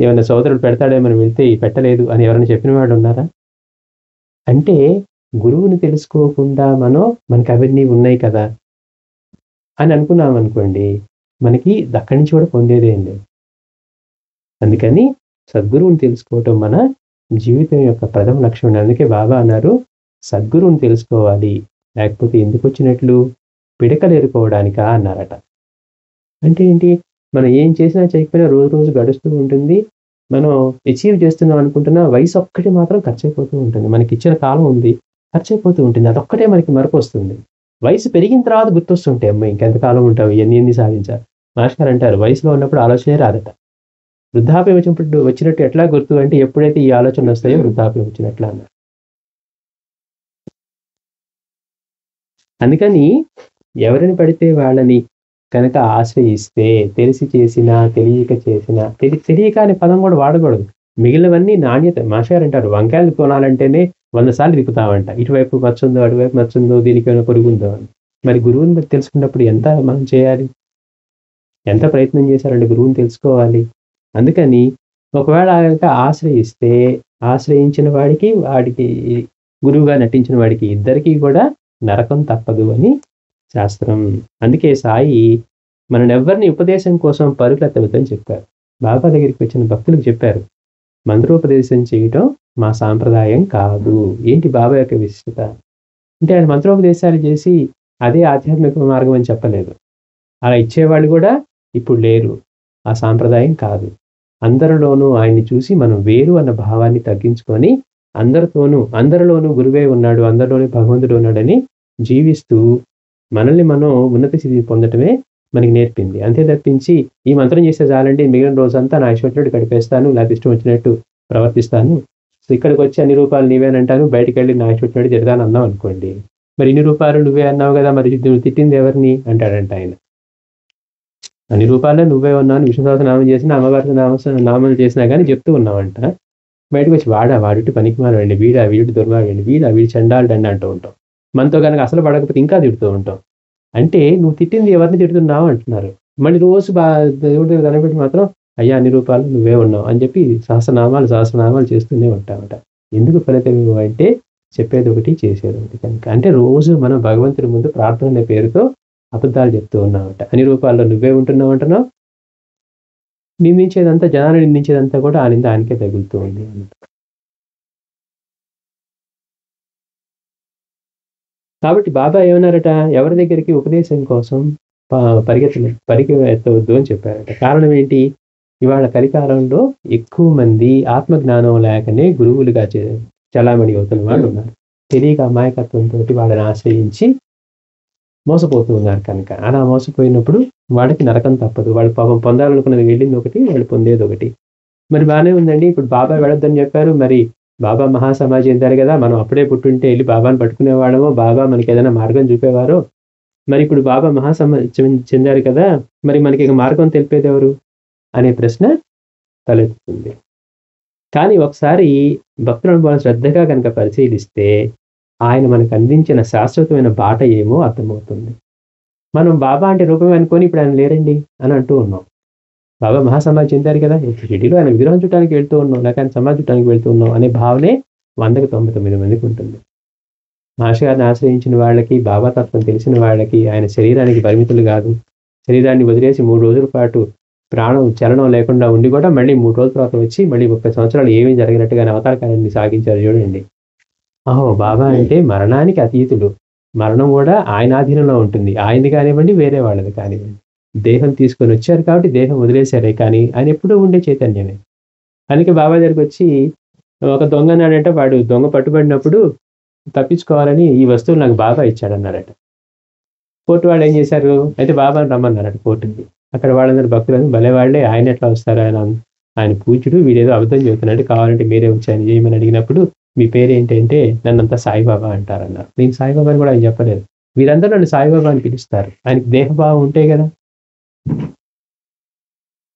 ఏమన్నా సోదరుడు పెడతాడేమని వెళ్తే పెట్టలేదు అని ఎవరైనా చెప్పిన వాళ్ళు ఉన్నారా? అంటే గురువుని తెలుసుకోకుండా మనకి అవన్నీ ఉన్నాయి కదా అని అనుకున్నామనుకోండి, మనకి అక్కడి నుంచి కూడా పొందేదేం లేదు. అందుకని సద్గురువుని తెలుసుకోవటం మన జీవితం యొక్క ప్రథమ లక్ష్యం. అందుకే బాబా అన్నారు, సద్గురువుని తెలుసుకోవాలి, లేకపోతే ఎందుకొచ్చినట్లు? పిడకలు ఏరుకోవడానికా అన్నారట. అంటే ఏంటి? మనం ఏం చేసినా చేయకపోయినా రోజు రోజు గడుస్తూ ఉంటుంది. మనం అచీవ్ చేస్తున్నాం అనుకుంటున్న వయసు ఒక్కటి మాత్రం ఖర్చయిపోతూ ఉంటుంది. మనకిచ్చిన కాలం ఉంది, ఖర్చయిపోతూ ఉంటుంది. అదొక్కటే మనకి మరపొస్తుంది. వయసు పెరిగిన తర్వాత గుర్తొస్తుంటాయి, అమ్మ ఇంకెంత కాలం ఉంటావు, ఎన్ని సాధించాలి. మాస్టర్ అంటారు, వయసులో ఉన్నప్పుడు ఆలోచనే రాదట. వృద్ధాప్యం వచ్చినట్టు ఎట్లా గుర్తు అంటే, ఎప్పుడైతే ఈ ఆలోచనలు వస్తాయో వృద్ధాప్యం వచ్చినట్లా అన్నారు. అందుకని ఎవరిని పడితే వాళ్ళని కనుక ఆశ్రయిస్తే, తెలిసి చేసినా, తెలియక చేసినా, తెలియక అనే పదం కూడా వాడకూడదు. మిగిలినవన్నీ నాణ్యత. మాస్టర్ అంటారు, వంకాయలు కొనాలంటేనే 100 సార్లు తిప్పుతామంట. ఇటువైపు మచ్చుందో, అటువైపు మచ్చుందో, దీనికేమైనా పురుగుందో అని. మరి గురువుని తెలుసుకున్నప్పుడు ఎంత మనం చేయాలి? ఎంత ప్రయత్నం చేశారంటే గురువుని తెలుసుకోవాలి. అందుకని ఒకవేళ గనక ఆశ్రయిస్తే, ఆశ్రయించిన వాడికి గురువుగా నటించిన వాడికి ఇద్దరికీ కూడా నరకం తప్పదు అని శాస్త్రం. అందుకే సాయి మననెవ్వరిని ఉపదేశం కోసం పరుగులెత్తవద్దని చెప్పారు. బాబా దగ్గరికి వచ్చిన భక్తులకు చెప్పారు, మంత్రోపదేశం చేయటం మా సాంప్రదాయం కాదు. ఏంటి బాబా యొక్క విశిష్టత? అంటే ఆయన మంత్రోపదేశాలు చేసి అదే ఆధ్యాత్మిక మార్గం అని చెప్పలేదు. అలా ఇచ్చేవాళ్ళు కూడా ఇప్పుడు లేరు. ఆ సాంప్రదాయం కాదు. అందరిలోనూ ఆయన్ని చూసి మనం వేరు అన్న భావాన్ని తగ్గించుకొని, అందరిలోనూ గురువే ఉన్నాడు, అందరిలోనూ భగవంతుడు ఉన్నాడని జీవిస్తూ మనల్ని మనం ఉన్నత స్థితిని పొందటమే మనకి నేర్పింది. అంతే తప్పించి ఈ మంత్రం చేస్తే చాలండి, మిగిలిన రోజంతా నా ఇష్టం వచ్చినట్టు గడిపేస్తాను, నాకు ఇష్టం వచ్చినట్టు ప్రవర్తిస్తాను, ఇక్కడికి వచ్చి అన్ని రూపాయలు నీవేనంటాను, బయటికెళ్ళి నా ఇష్టం వచ్చినట్టు తిడతాను అన్నావు అనుకోండి, మరి ఇన్ని రూపాయలు నువ్వే అన్నావు కదా, మరి నువ్వు తిట్టింది ఎవరిని అంటాడంట ఆయన. అన్ని రూపాయలు నువ్వే ఉన్నావు, విష్ణు సహస్రనామం చేసినా, అమ్మవారి నామాలు చేసినా కానీ చెప్తూ ఉన్నావంట. బయటకు వచ్చి వాడిటి పనికిమాలండి, వీడి దుర్మార్గండి, వీడి చండాలుడండి అంటూ ఉంటాం. మనతో కనుక అసలు పడకపోతే ఇంకా తిడుతూ ఉంటాం. అంటే నువ్వు తిట్టింది ఎవరిని తిడుతున్నావు అంటున్నారు. మళ్ళీ రోజు దేవుడి దగ్గర కనిపెట్టి మాత్రం అయ్యా అన్ని రూపాయలు నువ్వే ఉన్నావు అని చెప్పి సహస్రనామాలు చేస్తూనే ఉంటామట. ఎందుకు ఫలితం అంటే చెప్పేది ఒకటి, చేసేది ఒకటి కనుక. అంటే రోజు మనం భగవంతుడి ముందు ప్రార్థన అనే పేరుతో అబద్ధాలు చెప్తూ ఉన్నామట. అన్ని రూపాల్లో నువ్వే ఉంటున్నావు అంటున్నావు, జనాన్ని నిందించేదంతా కూడా ఆ నింద ఆయనకే తగులుతూ ఉంది. కాబట్టి బాబా ఏమన్నారట, ఎవరి దగ్గరికి ఉపదేశం కోసం పరిగెత్తవద్దు అని చెప్పారట. కారణం ఏంటి? ఇవాళ కలికాలంలో ఎక్కువ మంది ఆత్మజ్ఞానం లేకనే గురువులుగా చలామణి అవుతున్న వాళ్ళు ఉన్నారు. తెలియక అమాయకత్వంతో వాళ్ళని ఆశ్రయించి మోసపోతూ ఉన్నారు. కనుక అలా మోసపోయినప్పుడు వాళ్ళకి నరకం తప్పదు. వాళ్ళు పాపం పొందాలనుకున్నది వెళ్ళింది ఒకటి, వాళ్ళు పొందేది ఒకటి. మరి బాగానే ఉందండి. ఇప్పుడు బాబా వెళ్ళొద్దని చెప్పారు. మరి బాబా మహాసమాజి చెందారు కదా, మనం అప్పుడే పుట్టుంటే వెళ్ళి బాబాని పట్టుకునేవాళ్ళమో, బాబా మనకి ఏదైనా మార్గం చూపేవారో. మరి ఇప్పుడు బాబా చెందారు కదా, మరి మనకి ఇక మార్గం తెలిపేది ఎవరు అనే ప్రశ్న తలెత్తుతుంది. కానీ ఒకసారి భక్తుల అనుభవాన్ని శ్రద్ధగా కనుక పరిశీలిస్తే ఆయన మనకు అందించిన శాశ్వతమైన బాట ఏమో అర్థమవుతుంది. మనం బాబా అంటే రూపమే అనుకొని ఇప్పుడు ఆయన లేరండి అని అంటూ ఉన్నాం. బాబా మహాసమాధి చెందారు కదా, షిరిడీలో ఆయన విగ్రహం చుట్టానికి వెళ్తూ ఉన్నాం, లేక ఆయన సమాధి చుట్టానికి వెళ్తూ ఉన్నాం అనే భావనే 199 మందికి ఉంటుంది. మహర్షి గారిని ఆశ్రయించిన వాళ్ళకి, బాబా తత్వం తెలిసిన వాళ్ళకి ఆయన శరీరానికి పరిమితులు కాదు. శరీరాన్ని వదిలేసి 3 రోజుల పాటు ప్రాణం చలనం లేకుండా ఉండి కూడా మళ్ళీ 3 రోజుల తర్వాత వచ్చి మళ్ళీ 30 సంవత్సరాలు ఏమీ జరిగినట్టుగానే అవతార కార్యాన్ని సాగించారు చూడండి. బాబా అంటే మరణానికి అతీతుడు. మరణం కూడా ఆయన ఆధీనంలో ఉంటుంది. ఆయనది కానివ్వండి, వేరే వాళ్ళది కానివ్వండి. దేహం తీసుకొని వచ్చారు కాబట్టి దేహం వదిలేశారే కానీ ఆయన ఎప్పుడూ ఉండే చైతన్యమే. అందుకే బాబా దగ్గరికి వచ్చి ఒక దొంగ అన్నాడంటే, వాడు దొంగ పట్టుబడినప్పుడు తప్పించుకోవాలని ఈ వస్తువులు నాకు బాబా ఇచ్చాడన్నారట. కోర్టు వాళ్ళు ఏం చేశారు, అయితే బాబాని రమ్మన్నారట కోర్టుకి. అక్కడ వాళ్ళందరూ భక్తులందరూ భలే వాళ్ళే, ఆయన ఎట్లా వస్తారు, ఆయన పూజ్యుడు, వీడేదో అబద్ధం చెబుతున్నాడు, కావాలంటే మీరే వచ్చి ఆయన చేయమని అడిగినప్పుడు మీ పేరేంటంటే నన్నంతా సాయిబాబా అంటారన్నారు. నేను సాయిబాబా అని కూడా ఆయన చెప్పలేదు. వీరందరూ నన్ను సాయిబాబా అని పిలుస్తారు. ఆయనకి దేహభావం ఉంటే కదా.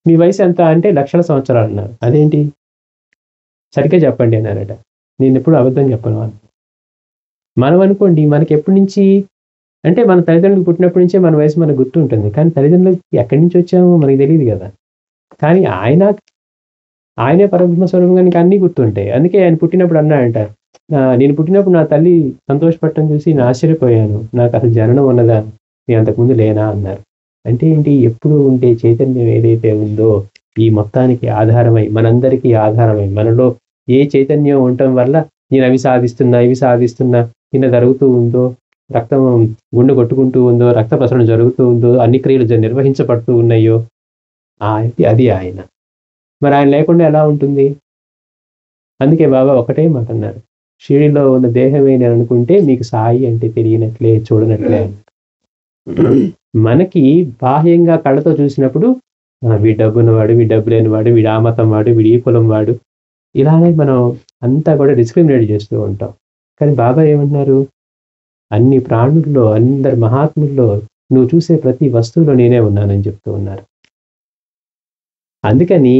మీ వయసు ఎంత అంటే లక్షల సంవత్సరాలు అన్నారు. అదేంటి సరిగ్గా చెప్పండి అన్నారట. నేను ఎప్పుడు అబద్ధం చెప్పను అని. మనం అనుకోండి, మనకి ఎప్పటి నుంచి అంటే మన తల్లిదండ్రులు పుట్టినప్పటి నుంచే మన వయసు మనకు గుర్తు ఉంటుంది. కానీ తల్లిదండ్రులకి ఎక్కడి నుంచి వచ్చామో మనకి తెలియదు కదా. కానీ ఆయనే పరబ్రహ్మ స్వరూపం, కనుక అన్నీ గుర్తుంటాయి. అందుకే ఆయన పుట్టినప్పుడు అన్నాడంట, నేను పుట్టినప్పుడు నా తల్లి సంతోషపడటం చూసి నేను ఆశ్చర్యపోయాను, నాకు అసలు జననం ఉన్నదా, నేను అంతకుముందు లేనా అన్నారు. అంటే ఏంటి, ఎప్పుడు ఉండే చైతన్యం ఏదైతే ఉందో ఈ మొత్తానికి ఆధారమై, మనందరికీ ఆధారమై, మనలో ఏ చైతన్యం ఉండటం వల్ల నేను అవి సాధిస్తున్నా కింద జరుగుతూ ఉందో, రక్తం గుండె కొట్టుకుంటూ ఉందో, రక్త ప్రసరణ జరుగుతూ ఉందో, అన్ని క్రియలు నిర్వహించబడుతూ ఉన్నాయో అది ఆయన. మరి ఆయన లేకుండా ఎలా ఉంటుంది? అందుకే బాబా ఒకటే మాట అన్నారు, షిరిడీలో ఉన్న దేహమే నేను అనుకుంటే మీకు సాయి అంటే తెలియనట్లే, చూడనట్లే. మనకి బాహ్యంగా కళ్ళతో చూసినప్పుడు వీడి డబ్బున్నవాడు, వీడి డబ్బు లేనివాడు, వీడి ఆ మతం వాడు, వీడి ఈ కులం వాడు, ఇలానే మనం అంతా కూడా డిస్క్రిమినేట్ చేస్తూ ఉంటాం. కానీ బాబా ఏమంటున్నారు, అన్ని ప్రాణుల్లో, అందరి మహాత్ముల్లో నువ్వు చూసే ప్రతి వస్తువులో నేనే ఉన్నానని చెప్తూ ఉన్నారు. అందుకని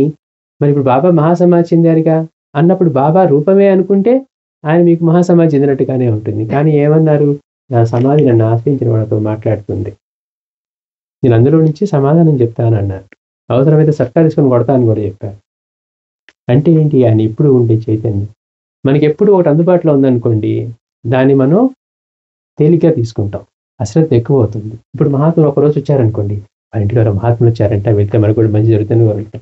మరి ఇప్పుడు బాబా మహాసమాధి చెందారుగా అన్నప్పుడు బాబా రూపమే అనుకుంటే ఆయన మీకు మహాసమాధి చెందినట్టుగానే ఉంటుంది. కానీ ఏమన్నారు, నా సమాధి నన్ను ఆశ్రయించిన వాళ్ళతో మాట్లాడుతుంది, నేను అందులో నుంచి సమాధానం చెప్తానన్నారు. అవసరమైతే సర్కారు తీసుకొని కొడతానని కూడా చెప్పారు. అంటే ఏంటి, ఆయన ఎప్పుడు ఉండే చైతన్యం. మనకి ఎప్పుడు ఒకటి అందుబాటులో ఉందనుకోండి, దాన్ని మనం తేలిగ్గా తీసుకుంటాం, అశ్రద్ధ ఎక్కువ అవుతుంది. ఇప్పుడు మహాత్ములు ఒకరోజు వచ్చారనుకోండి, మన ఇంటికి ఎవరో మహాత్ములు వచ్చారంటే వెళ్తే మనకు కూడా మంచి జరుగుతుంది వెళ్తాం.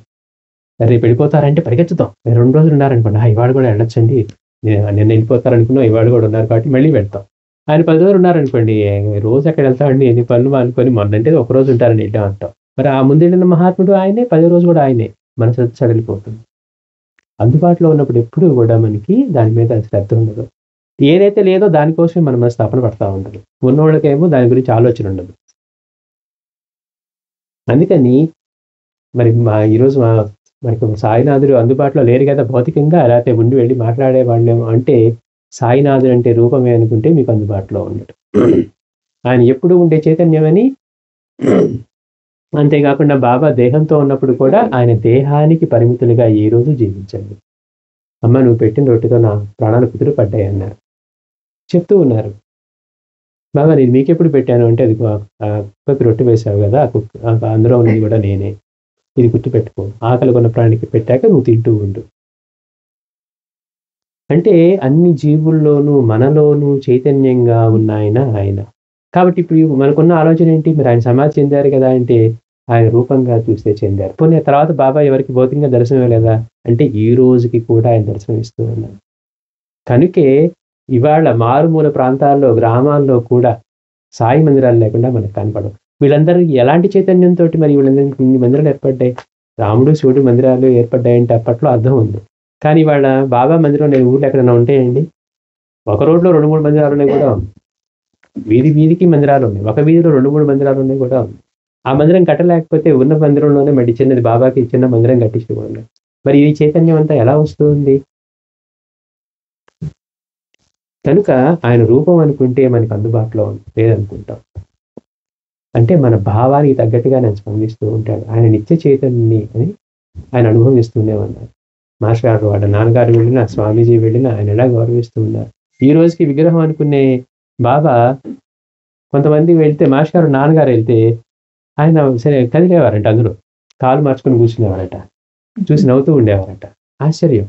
రేపు వెళ్ళిపోతారంటే పరిగెత్తుతాం. 2 రోజులు ఉన్నారనుకోండి, ఇవాళ కూడా వెళ్ళొచ్చండి, నిన్న వెళ్ళిపోతారనుకున్నాం, ఇవాళ కూడా ఉన్నారు కాబట్టి మళ్ళీ వెళ్తాం. ఆయన 10 రోజులు ఉన్నారనుకోండి, రోజు అక్కడ వెళ్తామండి, ఎన్ని పనులు అనుకొని, మొన్నంటే ఒక రోజు ఉంటారని వెళ్ళాం అంటాం. మరి ఆ ముందు వెళ్ళిన మహాత్ముడు ఆయనే, 10 రోజు కూడా ఆయనే. మన శ్రద్ధ సడలిపోతుంది. అందుబాటులో ఉన్నప్పుడు ఎప్పుడు కూడా మనకి దాని మీద శ్రద్ధ ఉండదు. ఏదైతే లేదో దానికోసమే మనం స్థాపన పడతా ఉండదు. ఉన్నోళ్ళకేమో దాని గురించి ఆలోచన ఉండదు. అందుకని మరి ఈరోజు మనకు సాయినాథుడు అందుబాటులో లేరు కదా భౌతికంగా, లేకపోతే ఉండి వెళ్ళి మాట్లాడేవాళ్ళేమో అంటే, సాయినాథుడు అంటే రూపమే అనుకుంటే మీకు అందుబాటులో ఉండడు. ఆయన ఎప్పుడు ఉండే చైతన్యమని. అంతేకాకుండా బాబా దేహంతో ఉన్నప్పుడు కూడా ఆయన దేహానికి పరిమితులుగా ఏ రోజు జీవించండి. అమ్మ నువ్వు పెట్టిన రొట్టెతో నా ప్రాణాలు కుదురు పడ్డాయి అన్నారు. చెప్తూ ఉన్నారు, బాబా నేను మీకెప్పుడు పెట్టాను అంటే, అది కుక్కకి రొట్టె వేసావు కదా, అందులో ఉన్నది కూడా నేనే, ఇది గుర్తుపెట్టుకో, ఆకలి కొన్న ప్రాణికి పెట్టాక నువ్వు తింటూ ఉండు. అంటే అన్ని జీవుల్లోనూ మనలోనూ చైతన్యంగా ఉన్న ఆయన. కాబట్టి ఇప్పుడు మనకున్న ఆలోచన ఏంటి, మరి ఆయన సమాధి చెందారు కదా అంటే ఆయన రూపంగా చూస్తే చెందారు. పోనీ తర్వాత బాబా ఎవరికి భౌతికంగా దర్శనం ఇవ్వలేదా అంటే, ఈ రోజుకి కూడా ఆయన దర్శనం ఇస్తూ ఉన్నారు. కనుకే ఇవాళ మారుమూల ప్రాంతాల్లో, గ్రామాల్లో కూడా సాయి మందిరాలు లేకుండా మనకు కనపడవు. వీళ్ళందరికీ ఎలాంటి చైతన్యంతో మరి వీళ్ళందరికీ ఇన్ని మందిరాలు ఏర్పడ్డాయి? రాముడు శివుడు మందిరాలు ఏర్పడ్డాయంటే అప్పట్లో అర్థం ఉంది. కానీ ఇవాళ బాబా మందిరం లేని ఊర్లు ఎక్కడైనా ఉంటాయండి? ఒక రోడ్లో 2-3 మందిరాలు ఉన్నాయి కూడా ఉంది. వీధి వీధికి మందిరాలు ఉన్నాయి. ఒక వీధిలో 2-3 మందిరాలు ఉన్నాయి కూడా ఉంది. ఆ మందిరం కట్టలేకపోతే ఉన్న మందిరంలోనే మళ్ళీ చిన్నది బాబాకి చిన్న మందిరం కట్టించుకోండి. మరి ఈ చైతన్యం అంతా ఎలా వస్తుంది? కనుక ఆయన రూపం అనుకుంటే మనకు అందుబాటులో లేదనుకుంటాం. అంటే మన భావానికి తగ్గట్టుగా ఆయన స్పందిస్తూ ఉంటాడు. ఆయన నిత్య చైతన్యని అని ఆయన అనుభవిస్తూనే ఉన్నారు. మాస్టర్ గారు వాళ్ళ నాన్నగారు వెళ్ళినా, స్వామీజీ వెళ్ళినా ఆయన ఎలా గౌరవిస్తూ ఉన్నారు. ఈ రోజుకి విగ్రహం అనుకునే బాబా కొంతమంది వెళ్తే, మాస్టర్ గారు నాన్నగారు వెళ్తే ఆయన సరే కదిలేవారంట, అందులో కాలు మార్చుకొని కూర్చునేవారట, చూసి నవ్వుతూ ఉండేవారట. ఆశ్చర్యం.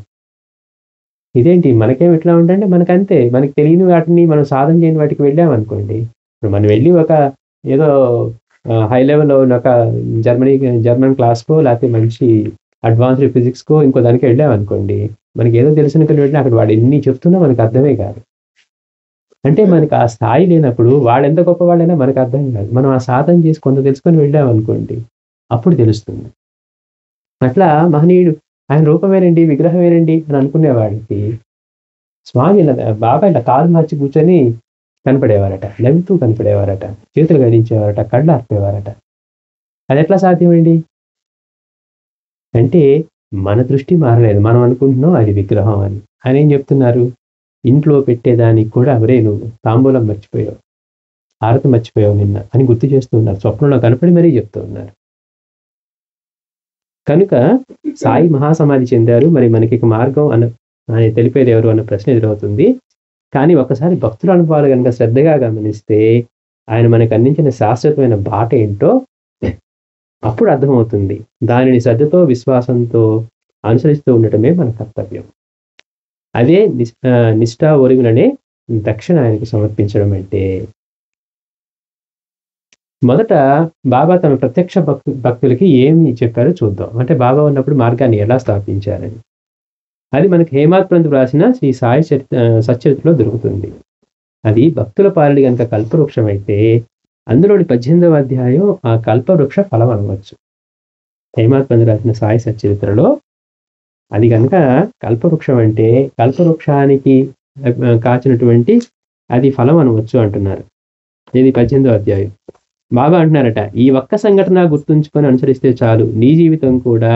ఇదేంటి మనకేం ఇట్లా ఉండంటే మనకంతే, మనకి తెలియని వాటిని మనం సాధన చేయని వాటికి వెళ్ళామనుకోండి. ఇప్పుడు మనం వెళ్ళి ఒక ఏదో హై లెవెల్లో ఒక జర్మన్ క్లాస్కో లేకపోతే మంచి అడ్వాన్స్డ్ ఫిజిక్స్కో ఇంకో దానికి వెళ్ళామనుకోండి, మనకి ఏదో తెలిసిన వెళ్ళి అక్కడ వాడు ఎన్ని చెప్తున్నా మనకు అర్థమే కాదు. అంటే మనకి ఆ స్థాయి లేనప్పుడు వాళ్ళు ఎంత గొప్ప వాళ్ళైనా మనకు అర్థం కాదు. మనం ఆ సాధన చేసి కొంత తెలుసుకొని వెళ్ళామనుకోండి, అప్పుడు తెలుస్తుంది. అట్లా మహనీయుడు ఆయన రూపమేనండి, విగ్రహమేనండి అని అనుకునేవాడికి స్వామి బాబా ఇలా కాలు మార్చి కూర్చొని కనపడేవారట, నవ్వుతూ కనపడేవారట, చేతులు గడించేవారట, కళ్ళు ఆర్పేవారట. అది ఎట్లా సాధ్యమండి? అంటే మన దృష్టి మారలేదు. మనం అనుకుంటున్నాం అది విగ్రహం అని. ఆయన ఏం చెప్తున్నారు? ఇంట్లో పెట్టేదానికి కూడా అవరే నువ్వు తాంబూలం మర్చిపోయావు, హారతి మర్చిపోయావు నిన్న అని గుర్తు చేస్తూ ఉన్నారు. స్వప్నంలో కనపడి మరీ చెప్తూ ఉన్నారు. కనుక సాయి మహాసమాధి చెందారు. మరి మనకి మార్గం ఆయన తెలిపేది ఎవరు అన్న ప్రశ్న ఎదురవుతుంది. కానీ ఒకసారి భక్తుల అనుభవాలు కనుక శ్రద్ధగా గమనిస్తే ఆయన మనకు అందించిన శాశ్వతమైన బాట ఏంటో అప్పుడు అర్థమవుతుంది. దానిని శ్రద్ధతో, విశ్వాసంతో అనుసరిస్తూ ఉండటమే మన కర్తవ్యం. అదే నిష్ఠా ఒరుగులనే దక్షిణ ఆయనకు సమర్పించడం అంటే. మొదట బాబా తన ప్రత్యక్ష భక్తులకి ఏమి చెప్పారో చూద్దాం. అంటే బాబా ఉన్నప్పుడు మార్గాన్ని ఎలా స్థాపించారని. అది మనకి హేమాత్పంత్ రాసిన శ్రీ సాయి సచ్చరిత్రలో దొరుకుతుంది. అది భక్తుల పాలన కనుక కల్పవృక్షం అయితే అందులోని 18వ అధ్యాయం ఆ కల్పవృక్ష ఫలం అనవచ్చు. హేమాత్పంత్ రాసిన సాయి సచ్చరిత్రలో అది కనుక కల్పవృక్షం అంటే కల్పవృక్షానికి కాచినటువంటి అది ఫలం అనవచ్చు అంటున్నారు. ఇది 18వ అధ్యాయం. బాబా అంటున్నారట, ఈ ఒక్క సంఘటన గుర్తుంచుకొని అనుసరిస్తే చాలు, నీ జీవితం కూడా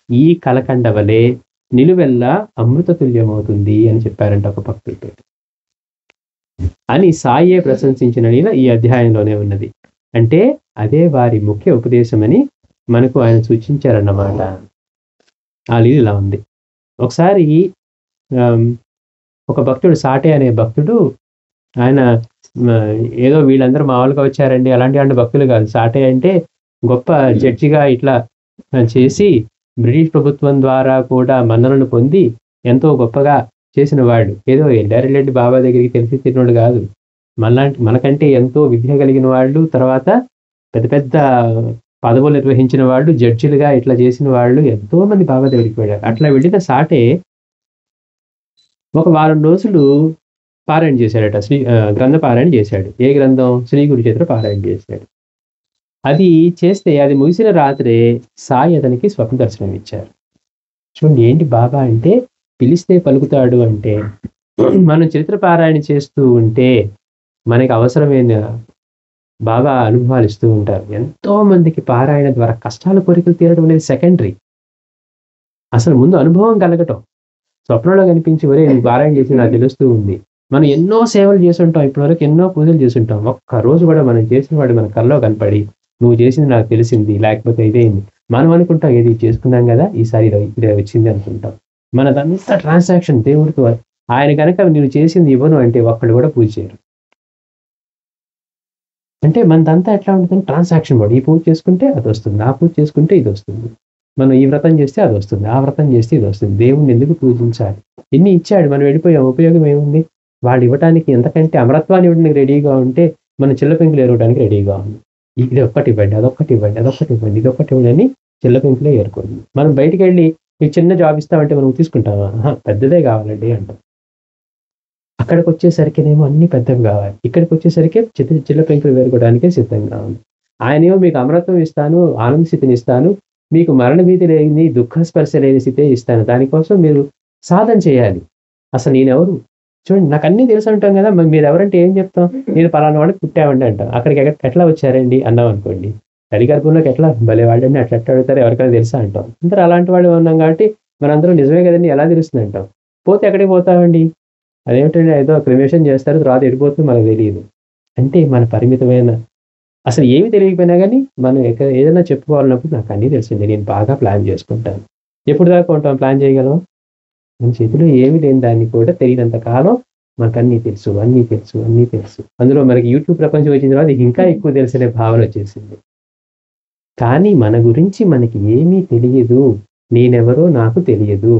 ఈ కలకండ వలె నిలువెల్లా అమృత తుల్యమవుతుంది అని చెప్పారంట ఒక భక్తుడితో. అని సాయే ప్రశంసించిన లీల ఈ అధ్యాయంలోనే ఉన్నది. అంటే అదే వారి ముఖ్య ఉపదేశమని మనకు ఆయన సూచించారన్నమాట. ఆ లీల ఇలా ఉంది. ఒకసారి ఒక భక్తుడు, సాటే అనే భక్తుడు, ఆయన ఏదో వీళ్ళందరూ మామూలుగా వచ్చారండి, అలాంటి భక్తులు కాదు. సాటే అంటే గొప్ప జడ్జిగా ఇట్లా చేసి బ్రిటిష్ ప్రభుత్వం ద్వారా కూడా మన్ననలు పొంది ఎంతో గొప్పగా చేసిన వాడు. ఏదో డైరెక్ట్ బాబా దగ్గరికి తెలిసి తిరిగినోడు కాదు. మనకంటే ఎంతో విద్య కలిగిన వాళ్ళు, తర్వాత పెద్ద పెద్ద పదవులు నిర్వహించిన వాళ్ళు, జడ్జిలుగా ఇట్లా చేసిన వాళ్ళు ఎంతో మంది బాబా దగ్గరికి వెళ్ళారు. అట్లా వెళ్ళిన సాటే ఒక వారం రోజులు పారాయణ చేశాడట. గ్రంథ పారాయణ చేశాడు. ఏ గ్రంథం? శ్రీ గురు చరిత్ర పారాయణ చేశాడు. అది చేస్తే అది ముగిసిన రాత్రే సాయి అతనికి స్వప్న దర్శనం ఇచ్చారు. చూడండి ఏంటి బాబా అంటే, పిలిస్తే పలుకుతాడు అంటే, మనం చరిత్ర పారాయణ చేస్తూ ఉంటే మనకి అవసరమైన బాబా అనుభవాలు ఇస్తూ ఉంటారు. ఎంతో మందికి పారాయణ ద్వారా కష్టాల కోరికలు తీరడం అనేది సెకండరీ. అసలు ముందు అనుభవం కలగటం. స్వప్నంలో కనిపించి ఒరే నువ్వు పారాయణ చేసి నాకు తెలుస్తూ ఉంది. మనం ఎన్నో సేవలు చేసుంటాం, ఇప్పటివరకు ఎన్నో పూజలు చేసుంటాం. ఒక్క రోజు కూడా మనం చేసిన వాడు మన కల్లో కనపడి నువ్వు చేసింది నాకు తెలిసింది, లేకపోతే ఇదేంది మనం అనుకుంటాం, ఏది చేసుకున్నాం కదా ఈసారి ఇదే వచ్చింది అనుకుంటాం. మనదంతా ట్రాన్సాక్షన్ దేవుడితో. ఆయన కనుక నువ్వు చేసింది ఇవ్వను అంటే ఒక్కడు కూడా పూజ చేయరు. అంటే మనదంతా ఎట్లా ఉంటుంది? Transaction mode. ఈ పూజ చేసుకుంటే అది వస్తుంది, ఆ పూజ చేసుకుంటే ఇది వస్తుంది, మనం ఈ వ్రతం చేస్తే అది వస్తుంది, ఆ వ్రతం చేస్తే ఇది వస్తుంది. దేవుణ్ణి ఎందుకు పూజించాలి? ఎన్ని ఇచ్చాడు, మనం వెళ్ళిపోయాం, ఉపయోగం ఏముంది? వాళ్ళు ఇవ్వడానికి ఎంతకంటే అమరత్వాన్ని ఇవ్వడానికి రెడీగా ఉంటే మనం చిల్లపెంకులు ఏరవడానికి రెడీగా ఉంది. ఇది ఒక్కటి ఇవ్వండి, అదొక్కటి ఇవ్వండి, అదొక్కటి ఇవ్వండి, ఇదొక్కటి ఇవ్వండి అని చిల్లపెంకులే ఏరుకోండి. మనం బయటికి వెళ్ళి మీకు చిన్న జాబ్ ఇస్తామంటే మనం తీసుకుంటామా? పెద్దదే కావాలండి అంటాం. అక్కడికి వచ్చేసరికినేమో అన్ని పెద్దవి కావాలి. ఇక్కడికి వచ్చేసరికి చిల్ల పెంకులు వేరుకోవడానికే సిద్ధంగా ఉంది. ఆయనేమో మీకు అమరత్వం ఇస్తాను, ఆనంద స్థితిని ఇస్తాను, మీకు మరణ భీతి లేని, దుఃఖ స్పర్శ లేని స్థితే ఇస్తాను. దానికోసం మీరు సాధన చేయాలి. అసలు నేనెవరు? చూడండి నాకన్నీ తెలుసు అంటాం కదా! మరి మీరెవరంటే ఏం చెప్తాం? నేను పలానా వాడికి పుట్టామండి అంటాం. అక్కడికి ఎట్లా వచ్చారండి అన్నామనుకోండి, తల్లి గర్భంలోకి ఎట్లా భలే వాళ్ళండి అట్లా ఎట్లా అడుగుతారు ఎవరికైనా తెలుసా అంటాం. అందరూ అలాంటి వాళ్ళమే ఉన్నాం కాబట్టి మనందరం నిజమే కదండీ ఎలా తెలుస్తుంది అంటాం. పోతే ఎక్కడికి పోతామండి? అదేమిటండి ఏదో క్రిమేషన్ చేస్తారు. తర్వాత ఎడిపోతుందో మనకు తెలీదు. అంటే మన పరిమితమైన అసలు ఏమి తెలియకపోయినా గానీ, మనం ఏదైనా చెప్పుకోవాలన్నప్పుడు నాకన్నీ తెలుసండి. నేను బాగా ప్లాన్ చేసుకుంటాను. ఎప్పటిదాకా ఉంటాం ప్లాన్ చేయగలమా? మన చేతిలో ఏమి లేని దాన్ని కూడా తెలియనంత కాలం మనకన్నీ తెలుసు, అన్నీ తెలుసు, అన్నీ తెలుసు. అందులో మనకి యూట్యూబ్ ప్రపంచం వచ్చిన తర్వాత ఇంకా ఎక్కువ తెలుసనే భావనొచ్చేసింది. కానీ మన గురించి మనకి ఏమీ తెలియదు. నేనెవరో నాకు తెలియదు.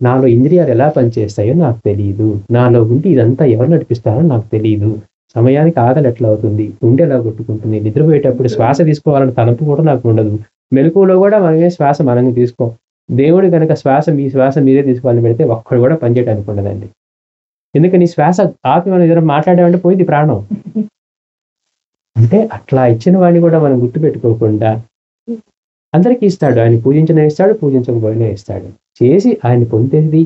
నాలో ఇంద్రియాలు ఎలా పనిచేస్తాయో నాకు తెలీదు. నాలో ఉండి ఇదంతా ఎవరు నడిపిస్తారో నాకు తెలీదు. సమయానికి ఆకలి ఎట్లా అవుతుంది? గుండె ఎలా కొట్టుకుంటుంది? నిద్రపోయేటప్పుడు శ్వాస తీసుకోవాలన్న తలంపు కూడా నాకు ఉండదు. మెలకువలో కూడా మనమే శ్వాస మనం తీసుకోం. దేవుడు గనక మీ శ్వాస మీరే తీసుకోవాలని పెడితే ఒక్కడు కూడా పని చేయడానికి ఉండదండి. ఎందుకని శ్వాస ఆపి మనం ఏదైనా మాట్లాడామంటే పోయింది ప్రాణం. అంటే అట్లా ఇచ్చిన వాడిని కూడా మనం గుర్తుపెట్టుకోకుండా అందరికీ ఇస్తాడు. ఆయన పూజించినా ఇస్తాడు, పూజించకపోయినా ఇస్తాడు. చేసి ఆయన పొందేది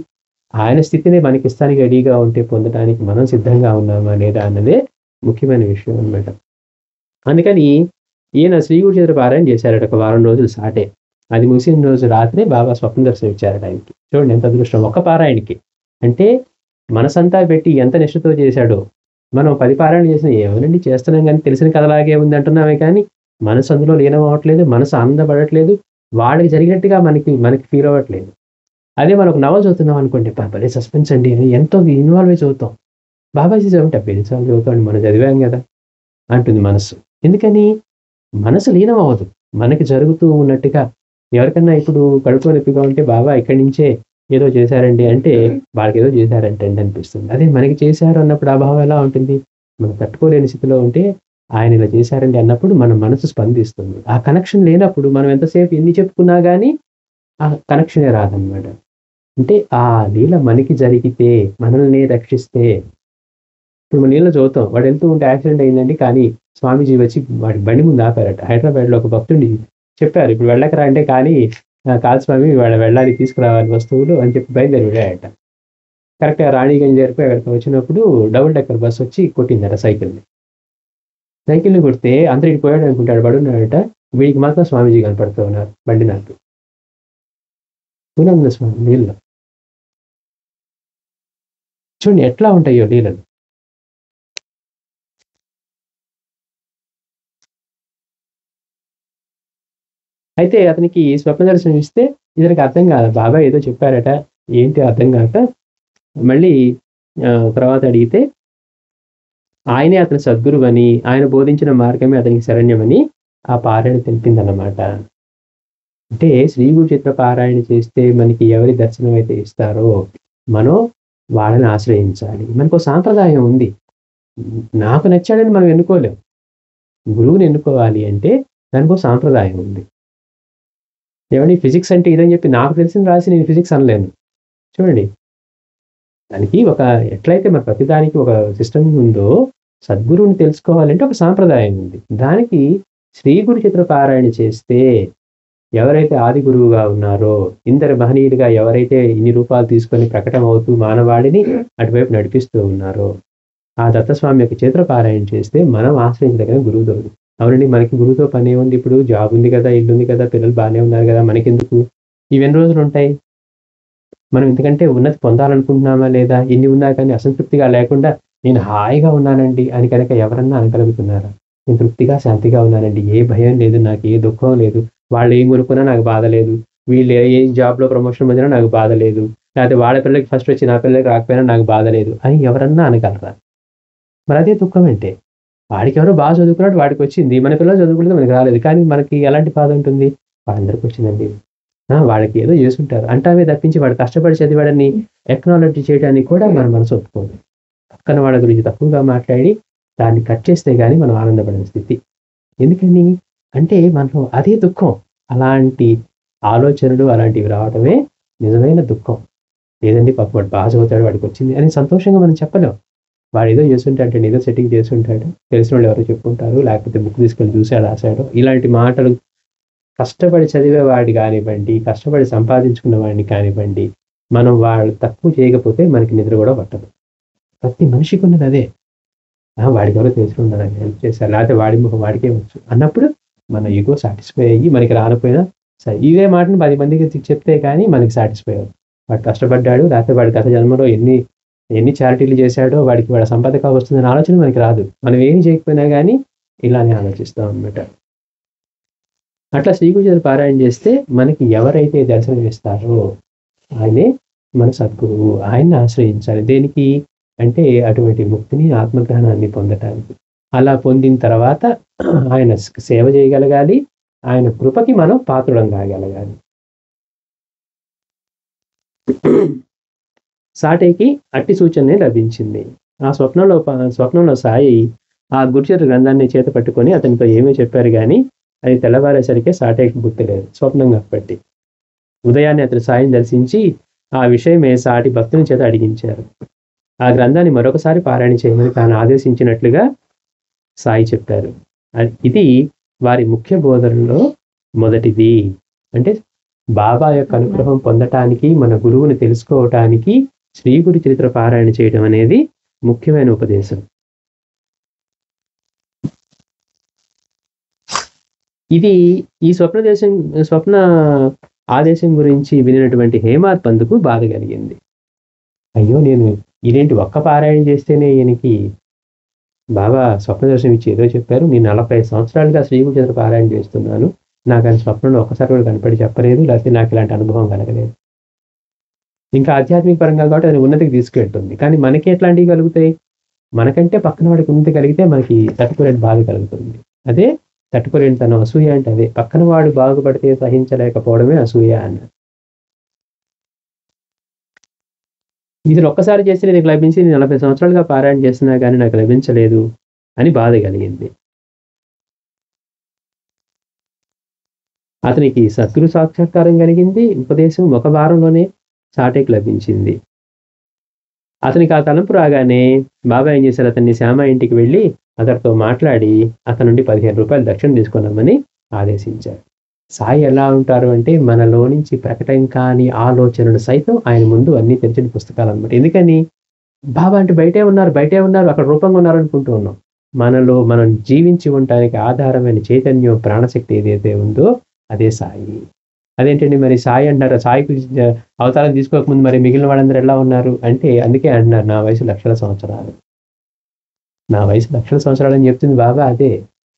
ఆయన స్థితిని మనకిస్తానికి రెడీగా ఉంటే పొందడానికి మనం సిద్ధంగా ఉన్నామా లేదా అన్నదే ముఖ్యమైన విషయం అన్నమాట. అందుకని ఈయన శ్రీ గురు చరిత్ర పారాయణ చేశారట ఒక వారం రోజులు సాటే. అది ముగిసిన రోజు రాత్రి బాబా స్వప్న దర్శనం ఇచ్చారట ఆయనకి. చూడండి ఎంత అదృష్టం ఒక్క పారాయణకి. అంటే మనసంతా పెట్టి ఎంత నిష్ఠతో చేశాడో. మనం 10 పారాయణ చేసినా ఏమోనండి చేస్తున్నాం గానీ తెలిసిన కథలాగే ఉంది అంటున్నామే కానీ మనసు అందులో లీనం అవ్వట్లేదు. మనసు ఆనందపడట్లేదు. వాళ్ళకి జరిగినట్టుగా మనకి ఫీల్ అవ్వట్లేదు. అదే మనం ఒక నవల చదువుతున్నాం అనుకోండి, అబ్బా! భలే సస్పెన్స్ అండి అని ఎంతో ఇన్వాల్వ్ అయ్యి చదువుతాం. బాబాజీ చదివితే అబ్బా! ఎన్ని సార్లు చదువుతామండి మనం చదివాం గదా! అంటుంది మనస్సు. ఎందుకని? మనసు లీనం అవ్వదు. మనకి జరుగుతూ ఉన్నట్టుగా ఎవరికన్నా ఇప్పుడు కడుపులో నొప్పిగా ఉంటే బాబా ఇక్కడి నుంచే ఏదో చేశారండి అంటే వాళ్ళకేదో చేశారంటండి అనిపిస్తుంది. అదే మనకి చేశారు అన్నప్పుడు ఆ భావం ఎలా ఉంటుంది? మనం తట్టుకోలేని స్థితిలో ఉంటే ఆయన ఇలా చేశారండి అన్నప్పుడు మన మనసు స్పందిస్తుంది. ఆ కనెక్షన్ లేనప్పుడు మనం ఎంతసేపు ఎన్ని చెప్పుకున్నా గానీ ఆ కనెక్షనే రాదనమాట. అంటే ఆ లీల మనకి జరిగితే, మనల్ని రక్షిస్తే ఇప్పుడు మన నీళ్ళలో చదువుతాం. వాడు వెళ్తూ ఉంటే యాక్సిడెంట్ అయిందండి. కానీ స్వామీజీ వచ్చి వాడి బండి ముందు ఆపారట. హైదరాబాద్‌లో ఒక భక్తుడిని చెప్పారు. ఇప్పుడు వెళ్ళకురా అంటే కానీ కాదు స్వామి ఇవాళ వెళ్ళాలి తీసుకురావాలి వస్తువులు అని చెప్పి బయలుదేరి వెళ్ళాడట. కరెక్ట్‌గా రాణిగంజ్ చేరిపోయి అక్కడికి వచ్చినప్పుడు డబుల్ డెక్కర్ బస్ వచ్చి కొట్టిందట సైకిల్‌ని. సైకిల్‌ని కొడితే అందరూ ఈడు పోయాడు అనుకుంటాడు పడున్నాడట. వీడికి మాత్రం స్వామీజీ కనపడుతూ ఉన్నారు బండి నాపి. పూర్ణానంద స్వామి నీళ్ళలో. చూడండి ఎట్లా ఉంటాయో లీలలు. అయితే అతనికి స్వప్న దర్శనం ఇస్తే ఇతనికి అర్థం కాదు. బాబాయ్ ఏదో చెప్పారట. ఏంటి అర్థం కాక మళ్ళీ తర్వాత అడిగితే ఆయనే అతని సద్గురువని, ఆయన బోధించిన మార్గమే అతనికి శరణ్యమని ఆ పారాయణ తెలిపిందన్నమాట. అంటే శ్రీ గురు చిత్ర పారాయణ చేస్తే మనకి ఎవరి దర్శనం అయితే ఇస్తారో మనం వాళ్ళని ఆశ్రయించాలి. మనకో సాంప్రదాయం ఉంది. నాకు నచ్చాడని మనం ఎన్నుకోలేం. గురువుని ఎన్నుకోవాలి అంటే దానికో సాంప్రదాయం ఉంది. ఏవండీ ఫిజిక్స్ అంటే ఇదని చెప్పి నాకు తెలిసింది రాసి నేను ఫిజిక్స్ అనలేను. చూడండి. దానికి ఎట్లయితే మన ప్రతిదానికి ఒక సిస్టమ్ ఉందో సద్గురువుని తెలుసుకోవాలంటే ఒక సాంప్రదాయం ఉంది. దానికి శ్రీ గురు చిత్ర పారాయణ చేస్తే ఎవరైతే ఆది గురువుగా ఉన్నారో, ఇందరు మహనీయులుగా ఎవరైతే ఇన్ని రూపాలు తీసుకొని ప్రకటమవుతూ మానవాళిని అటువైపు నడిపిస్తూ ఉన్నారో, ఆ దత్తస్వామి యొక్క చిత్ర పారాయణ చేస్తే మనం ఆశ్రయించదగిన గురువు దొరుకుతాడు. అవునండి మనకి గురువుతో పనేముంది ఇప్పుడు జాబ్ ఉంది కదా, ఇల్లుంది కదా, పిల్లలు బానే ఉన్నారు కదా, మనకెందుకు? ఇవెన్ని రోజులుంటాయి? మనం ఇంతకంటే ఉన్నతి పొందాలనుకుంటున్నామా లేదా? ఇన్ని ఉన్నా కానీ అసంతృప్తిగా లేకుండా నేను హాయిగా ఉన్నానండి అని కనుక ఎవరన్నా అనగలుగుతున్నారా? నేను తృప్తిగా, శాంతిగా ఉన్నానండి. ఏ భయం లేదు, నాకు ఏ దుఃఖం లేదు. వాళ్ళు ఏం కొనుక్కున్నా నాకు బాధ లేదు. వీళ్ళు ఏ జాబ్‌లో ప్రమోషన్ పొందినా నాకు బాధ లేదు. లేకపోతే వాళ్ళ పిల్లలకి ఫస్ట్ వచ్చి నా పిల్లలకి రాకపోయినా నాకు బాధ లేదు అని ఎవరన్నా అనగలరా? మరదే దుఃఖం అంటే. వాడికెవరో బాగా చదువుకున్నాడు వాడికొచ్చింది. మన పిల్లలు చదువుకుంటే మనకి రాలేదు. కానీ మనకి ఎలాంటి బాధ ఉంటుంది? వాళ్ళందరికొచ్చిందండి. వాళ్ళకి ఏదో చేసుంటారు. అంటామే తప్పించి వాడు కష్టపడి చదివాడని ఎక్నాలెడ్జ్ చేయడానికి కూడా మన మనసు ఒప్పుకోదు. పక్కన వాళ్ళ గురించి తక్కువగా మాట్లాడి దాన్ని కట్ చేస్తే గాని మనం ఆనందపడని స్థితి. ఎందుకని? అంటే మనలో అదే దుఃఖం. అలాంటి ఆలోచనలు అలాంటివి రావటమే నిజమైన దుఃఖం. లేదండి పాపం వాడు బాగా చదువుతాడు వాడికొచ్చింది అని సంతోషంగా మనం చెప్పలేం. వాడు ఏదో చేస్తుంటాడు, ఏదో సెట్టింగ్ చేస్తుంటాడు, తెలిసిన వాళ్ళు ఎవరో చెప్పుకుంటారు, లేకపోతే బుక్ తీసుకొని చూసాడు రాశాడు, ఇలాంటి మాటలు కష్టపడి చదివేవాడి కానివ్వండి, కష్టపడి సంపాదించుకున్న వాడిని కానివ్వండి, మనం వాళ్ళు తక్కువ చేయకపోతే మనకి నిద్ర కూడా పట్టదు. ప్రతి మనిషికి ఉన్నది అదే. వాడికి ఎవరో తెలిసి ఉండాలి, హెల్ప్ చేశారు, లేకపోతే వాడి ముఖం వాడికే వచ్చు అన్నప్పుడు మన ఈగో సాటిస్ఫై అయ్యి మనకి రాకపోయినా సరే ఇదే మాటను 10 మందికి చెప్తే కానీ మనకి సాటిస్ఫై అవ్వదు. వాడు కష్టపడ్డాడు, లేకపోతే వాడి గత జన్మలో ఎన్ని చారిటీలు చేశాడో వాడికి వాడి సంపద వస్తుందనే ఆలోచన మనకి రాదు. మనం ఏం చేయకపోయినా కానీ ఇలానే ఆలోచిస్తాం అన్నమాట. అట్లా శ్రీకృష్ణుడు పారాయణ చేస్తే మనకి ఎవరైతే దర్శనం ఇస్తారో ఆయనే మన సద్గురువు. ఆయన్ని ఆశ్రయించాలి. దేనికి అంటే అటువంటి ముక్తిని, ఆత్మజ్ఞానాన్ని పొందటానికి. అలా పొందిన తర్వాత ఆయన సేవ చేయగలగాలి, ఆయన కృపకి మనం పాత్రులం కాగలగాలి. సాటేకి అట్టి సూచనే లభించింది. ఆ స్వప్నంలో సాయి ఆ గురుచరిత్ర గ్రంథాన్ని చేత పట్టుకొని అతనితో ఏమీ చెప్పారు కానీ అది తెల్లవారేసరికి సాటేకి గుర్తులేదు, స్వప్నం కాబట్టి. ఉదయాన్నే అతను సాయిని దర్శించి ఆ విషయమే సాటి భక్తుని చేత అడిగించారు. ఆ గ్రంథాన్ని మరొకసారి పారాయణ చేయమని తాను ఆదేశించినట్లుగా సాయి చెప్పారు. ఇది వారి ముఖ్య బోధనలో మొదటిది. అంటే బాబా యొక్క అనుగ్రహం పొందటానికి, మన గురువుని తెలుసుకోవటానికి శ్రీ గురు చరిత్ర పారాయణ చేయడం అనేది ముఖ్యమైన ఉపదేశం. ఇది ఈ స్వప్న ఆదేశం గురించి వినినటువంటి హేమాడ్ పంతుకు బాధ కలిగింది. అయ్యో, నేను ఇదేంటి ఒక్క పారాయణ చేస్తేనే ఈయనకి బాబా స్వప్న దర్శనం ఇచ్చి ఏదో చెప్పారు, నేను 40 సంవత్సరాలుగా శ్రీ గురు చరిత్ర పారాయణ చేస్తున్నాను, నాకు ఆయన స్వప్నంలో ఒక్కసారి కూడా కనపడి చెప్పలేదు, లేకపోతే నాకు ఇలాంటి అనుభవం కలగలేదు. ఇంకా ఆధ్యాత్మిక పరంగా కాబట్టి అది ఉన్నతికి తీసుకెళ్తుంది. కానీ మనకి ఎట్లాంటివి కలుగుతాయి? మనకంటే పక్కన వాడికి ఉన్నతి కలిగితే మనకి తట్టుకోలేని బాధ కలుగుతుంది. అదే తట్టుకోలేని తన అసూయ అంటే అదే. పక్కన వాడు బాగుపడితే సహించలేకపోవడమే అసూయ అన్నారు. ఇది ఒక్కసారి చేస్తే నీకు లభించి 40 సంవత్సరాలుగా పారాయణ చేస్తున్నా కానీ నాకు లభించలేదు అని బాధ కలిగింది. అతనికి సద్గురు సాక్షాత్కారం కలిగింది. ఉపదేశం ఒక వారంలోనే సాటేకి లభించింది. అతనికి ఆ తలంపు రాగానే బాబా ఏం చేశారు, అతన్ని శ్యామ ఇంటికి వెళ్ళి అతడితో మాట్లాడి అతని నుండి 15 రూపాయలు దక్షిణ తీసుకున్నామని ఆదేశించారు. సాయి ఎలా ఉంటారు అంటే మనలో నుంచి ప్రకటన కాని ఆలోచనలు సైతం ఆయన ముందు అన్ని తెరిచిన పుస్తకాలు అన్నమాట. ఎందుకని? బాబా అంటే బయటే ఉన్నారు, అక్కడ రూపంగా ఉన్నారు అనుకుంటూ ఉన్నాం. మనలో మనం జీవించి ఉండటానికి ఆధారమైన చైతన్యం, ప్రాణశక్తి ఏదైతే ఉందో అదే సాయి. అదేంటండి మరి సాయి అంటారు, సాయికి అవతారం తీసుకోకముందు మరి మిగిలిన వాళ్ళందరూ ఎలా ఉన్నారు అంటే అందుకే అంటున్నారు నా వయసు లక్షల సంవత్సరాలు. నా వయసు లక్షల సంవత్సరాలు అని చెప్తుంది బాబా అదే.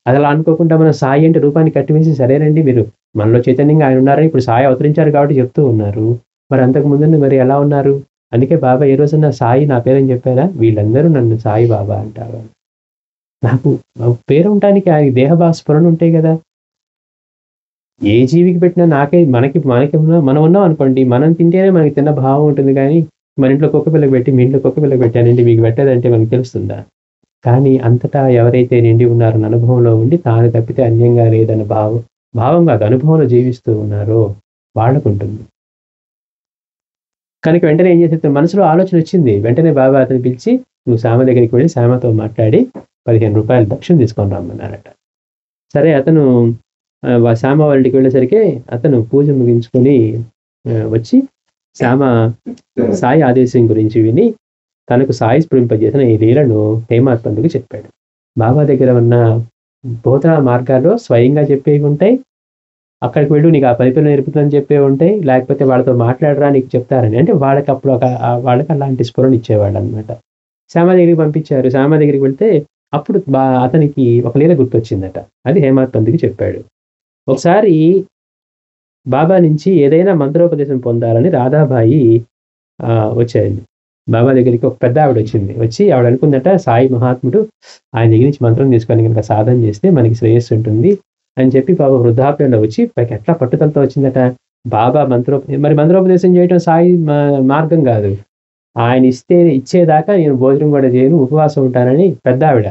అది అలా అనుకోకుండా మనం సాయి అంటే రూపాన్ని కట్టివేసి సరేనండి మీరు మనలో చైతన్యంగా ఆయన ఉన్నారని ఇప్పుడు సాయి అవతరించారు కాబట్టి చెప్తూ ఉన్నారు, మరి అంతకు ముందు మరి ఎలా ఉన్నారు? అందుకే బాబా ఏ రోజున సాయి నా పేరని చెప్పారా? వీళ్ళందరూ నన్ను సాయి బాబా అంటారు. నాకు పేరు ఉండటానికి ఆయన దేహభాస్ఫురణ ఉంటాయి కదా. ఏ జీవికి పెట్టినా మనకి మనం ఉన్నాం అనుకోండి, మనం తింటేనే మనకి తిన్న భావం ఉంటుంది. కానీ మన ఇంట్లో కుక్క పిల్లకి పెట్టి మీ ఇంట్లో కుక్క పిల్లకి పెట్టానండి మీకు పెట్టేదంటే మనకు తెలుస్తుందా? కానీ అంతటా ఎవరైతే నిండి ఉన్నారో అనుభవంలో ఉండి తాను తప్పితే అన్యంగా లేదన్న భావం కాదు అనుభవంలో జీవిస్తూ ఉన్నారో వాళ్ళకుంటుంది. కనుక వెంటనే ఏం చేసేది, మనసులో ఆలోచన వచ్చింది. వెంటనే బాబా అతను పిలిచి నువ్వు శ్యామ దగ్గరికి వెళ్ళి శ్యామతో మాట్లాడి 15 రూపాయలు దక్షిణ తీసుకొని రమ్మన్నారట. సరే అతను శ్యామ వాళ్ళ ఇంటికి వెళ్ళేసరికి అతను పూజ ముగించుకొని వచ్చి శ్యామ సాయి ఆదేశం గురించి విని తనకు సాయి స్ఫురింపజేసిన ఈ లీలను హేమాడ్ పంతుకు చెప్పాడు. బాబా దగ్గర ఉన్న బోధనా మార్గాల్లో స్వయంగా చెప్పేవి ఉంటాయి, అక్కడికి వెళ్ళు నీకు ఆ పరిపాలన నేర్పుతుందని చెప్పేవి ఉంటాయి, లేకపోతే వాళ్ళతో మాట్లాడరా నీకు చెప్తారని. అంటే వాళ్ళకి అప్పుడు వాళ్ళకి అలాంటి స్ఫురణ ఇచ్చేవాళ్ళు అనమాట. శ్యామ దగ్గరికి పంపించారు. శ్యామ దగ్గరికి వెళ్తే అప్పుడు అతనికి ఒక లీల గుర్తొచ్చిందట. అది హేమాడ్ పంతుకి చెప్పాడు. ఒకసారి బాబా నుంచి ఏదైనా మంత్రోపదేశం పొందాలని రాధాబాయి వచ్చాయి. బాబా దగ్గరికి ఒక పెద్ద ఆవిడ వచ్చింది. వచ్చి ఆవిడ అనుకుందట సాయి మహాత్ముడు ఆయన దగ్గర నుంచి మంత్రం తీసుకొని కనుక సాధన చేస్తే మనకి శ్రేయస్సు ఉంటుంది అని చెప్పి బాబా వృద్ధాప్యంలో వచ్చి ఎట్లా పట్టుదలతో వచ్చిందట. బాబా మంత్రోపదేశం చేయడం సాయి మార్గం కాదు, ఆయన ఇచ్చేదాకా నేను భోజనం కూడా చేయను, ఉపవాసం ఉంటానని పెద్ద ఆవిడ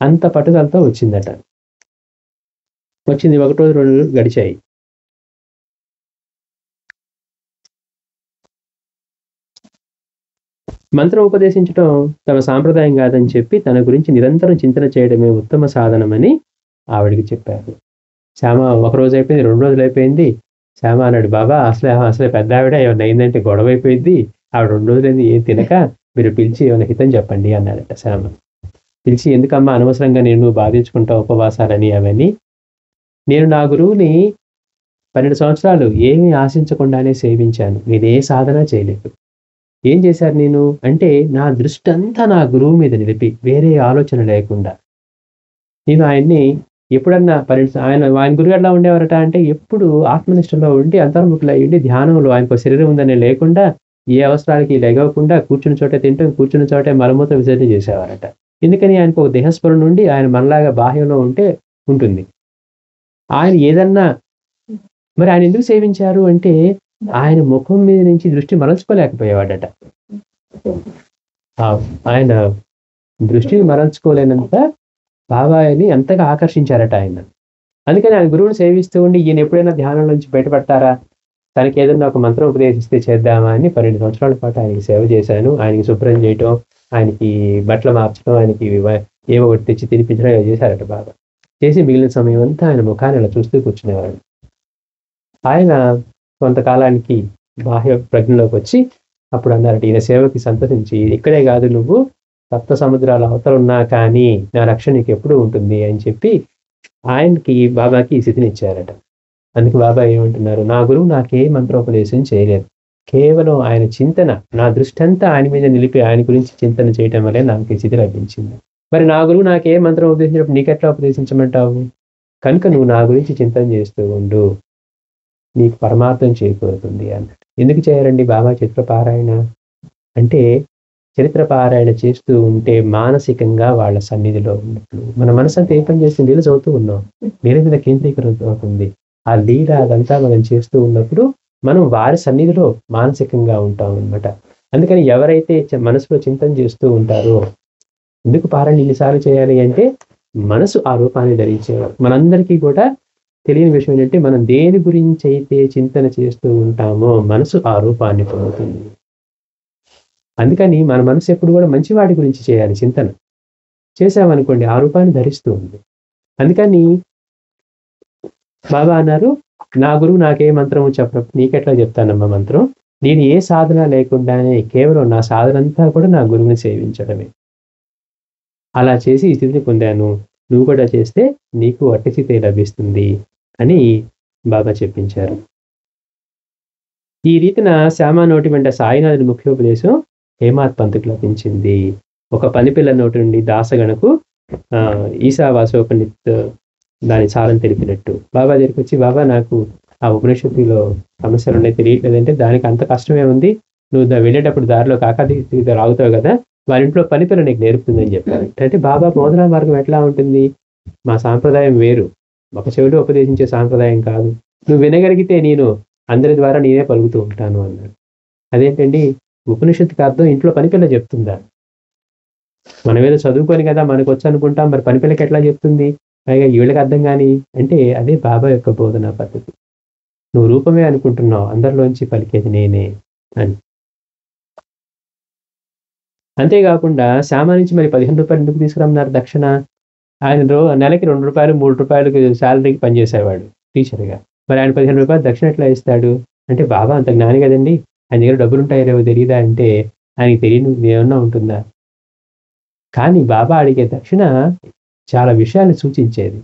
అంత పట్టుదలతో వచ్చిందట. వచ్చింది 1 రోజు 2 రోజులు గడిచాయి. మంత్రం ఉపదేశించడం తమ సాంప్రదాయం కాదని చెప్పి తన గురించి నిరంతరం చింతన చేయడమే ఉత్తమ సాధనమని ఆవిడికి చెప్పారు. శ్యామ ఒకరోజు అయిపోయింది, 2 రోజులు అయిపోయింది. శ్యామ అన్నాడు, బాబా అసలే పెద్ద ఆవిడ ఏమన్నా అయిందంటే గొడవ అయిపోయింది, ఆవిడ 2 రోజులైంది ఏం తినక, మీరు పిలిచి ఏమైనా హితం చెప్పండి అన్నాడట. శ్యామ పిలిచి, ఎందుకమ్మా అనవసరంగా నేను బాధించుకుంటా ఉపవాసాలని అవన్నీ, నేను నా గురువుని 12 సంవత్సరాలు ఏమీ ఆశించకుండానే సేవించాను, నేనే సాధన చేయలేదు. ఏం చేశారు నేను అంటే, నా దృష్టి అంతా నా గురువు మీద నిలిపి వేరే ఆలోచన లేకుండా నేను ఆయన్ని ఎప్పుడన్నా ఆయన గురువు ఎట్లా ఉండేవారట అంటే, ఎప్పుడు ఆత్మనిష్టలో ఉండి అంతర్ముఖులై ఉండి ధ్యానంలో, ఆయనకు శరీరం ఉందని లేకుండా, ఏ అవసరాలకి లెగవకుండా కూర్చున్న చోటే తింటూ కూర్చున్న చోటే మలమూత్ర విసర్జన చేసేవారట. ఎందుకని ఆయనకు ఒక దేహస్ఫురణ నుండి ఆయన మనలాగా బాహ్యంలో ఉంటుంది. ఆయన ఏదన్నా మరి ఆయన ఎందుకు సేవించారు అంటే, ఆయన ముఖం మీద నుంచి దృష్టి మరల్చుకోలేకపోయేవాడట. ఆయన దృష్టిని మరల్చుకోలేనంత బాబాయిని ఎంతగా ఆకర్షించారట ఆయన. అందుకని ఆయన గురువుని సేవిస్తూ ఉండి, ఈయన ఎప్పుడైనా ధ్యానం నుంచి బయటపడతారా, తనకి ఏదైనా ఒక మంత్రం ఉపదేశిస్తే చేద్దామా అని 12 సంవత్సరాల పాటు ఆయనకి సేవ చేశాను. ఆయనకి శుభ్రం చేయటం, ఆయనకి బట్టలు మార్చడం, ఆయనకి ఏవో ఒకటి తెచ్చి తినిపించడం చేశారట బాబా. చేసి మిగిలిన సమయం అంతా ఆయన ముఖాన్ని అలా చూస్తూ కూర్చునేవాడు. ఆయన కొంతకాలానికి బాహ్య ప్రజ్ఞలోకి వచ్చి అప్పుడు అన్నారట, ఈయన సేవకి సంతసించి, ఇక్కడే కాదు నువ్వు సప్త సముద్రాల అవతలున్నా కానీ నా రక్షణ నీకు ఎప్పుడు ఉంటుంది అని చెప్పి ఆయనకి బాబాకి ఈ స్థితిని ఇచ్చారట. అందుకు బాబా ఏమంటున్నారు, నా గురువు నాకే మంత్రోపదేశం చేయలేదు, కేవలం ఆయన చింతన, నా దృష్టి అంతా ఆయన మీద నిలిపి ఆయన గురించి చింతన చేయటం వల్లే నాకు ఈ స్థితి లభించింది. మరి నా గురువు నాకే మంత్రం ఉపదేశించినప్పుడు నీకెట్లా ఉపదేశించమంటావు? కనుక నువ్వు నా గురించి చింతన చేస్తూ ఉండు, నీకు పరమార్థం చేకూరుతుంది అన్నట్టు. ఎందుకు చేయాలండి బాబా చరిత్ర పారాయణ అంటే, చరిత్ర పారాయణ చేస్తూ ఉంటే మానసికంగా వాళ్ళ సన్నిధిలో ఉన్నట్లు మన మనసు అంతా ఏ పని చేస్తుంది, లీల చదువుతూ ఉన్నాం, లీల మీద కేంద్రీకృతం అవుతుంది. ఆ లీల అదంతా మనం చేస్తూ ఉన్నప్పుడు మనం వారి సన్నిధిలో మానసికంగా ఉంటాం అన్నమాట. అందుకని ఎవరైతే మనసులో చింతన చేస్తూ ఉంటారో, ఎందుకు పారాయణ ఇన్నిసార్లు చేయాలి అంటే, మనసు ఆ రూపాన్ని ధరించేవారు. మనందరికీ కూడా తెలియని విషయం ఏంటంటే, మనం దేని గురించి అయితే చింతన చేస్తూ ఉంటామో మనసు ఆ రూపాన్ని పొందుతుంది. అందుకని మన మనసు ఎప్పుడు కూడా మంచివాడి గురించి చేయాలి చింతన. చేసామనుకోండి ఆ రూపాన్ని ధరిస్తూ ఉంది. అందుకని బాబా అన్నారు, నా గురువు నాకే మంత్రము చెప్పినప్పుడు నీకెట్లా చెప్తానమ్మా మంత్రం, నేను ఏ సాధన లేకుండానే కేవలం నా సాధన అంతా కూడా నా గురువుని సేవించడమే. అలా చేసి ఈ స్థితిని పొందాను, నువ్వు కూడా చేస్తే నీకు అట్టి స్థితి లభిస్తుంది అని బాబా చెప్పించారు. ఈ రీతిన శ్యామ నోటి వెంట సాయినాథుని ముఖ్యోపదేశం హేమాత్ పంతుకు లభించింది. ఒక పనిపిల్ల నోటి నుండి దాసగణకు ఈశావాసోపనిత్ దాని సారం తెలిపినట్టు బాబా దగ్గరికి వచ్చి, బాబా నాకు ఆ ఉపనిషత్తులో సమస్యలు ఉన్నాయి తెలియట్లేదంటే, దానికి అంత కష్టమే ఉంది, నువ్వు వెళ్ళేటప్పుడు దారిలో కాకాతీయ రాగుతావు కదా, వారి ఇంట్లో పనిపిల్ల నీకు నేర్పుతుందని చెప్పారు. అంటే బాబా బోధనా మార్గం ఎట్లా ఉంటుంది, మా సాంప్రదాయం వేరు, ఒక చెవిలో ఉపదేశించే సాంప్రదాయం కాదు, నువ్వు వినగలిగితే నేను అందరి ద్వారా నేనే పలుకుతూ ఉంటాను అన్నాడు. అదేంటండి, ఉపనిషత్తుకి అర్థం ఇంట్లో పనిపిల్ల చెప్తుందా? మనం ఏదో చదువుకొని కదా మనకు వచ్చి అనుకుంటాం, మరి పనిపిల్లకి ఎట్లా చెప్తుంది, పైగా వీళ్ళకి అర్థం కానీ అంటే, అదే బాబా యొక్క బోధనా పద్ధతి. నువ్వు రూపమే అనుకుంటున్నావు, అందరిలోంచి పలికేది నేనే అని. అంతేకాకుండా శ్యామ నుంచి మరి 15 రూపాయలు ఎందుకు తీసుకురమ్మన్నారు దక్షిణ? ఆయన నెలకి 2 రూపాయలు 3 రూపాయలకి శాలరీకి పనిచేసేవాడు టీచర్గా, మరి ఆయన 15 రూపాయలు దక్షిణ ఎట్లా ఇస్తాడు అంటే, బాబా అంత జ్ఞాని కదండి, ఆయన దగ్గర డబ్బులు ఉంటాయో తెలియదా అంటే, ఆయనకి తెలియని ఏమన్నా ఉంటుందా? కానీ బాబా అడిగే దక్షిణ చాలా విషయాన్ని సూచించేది.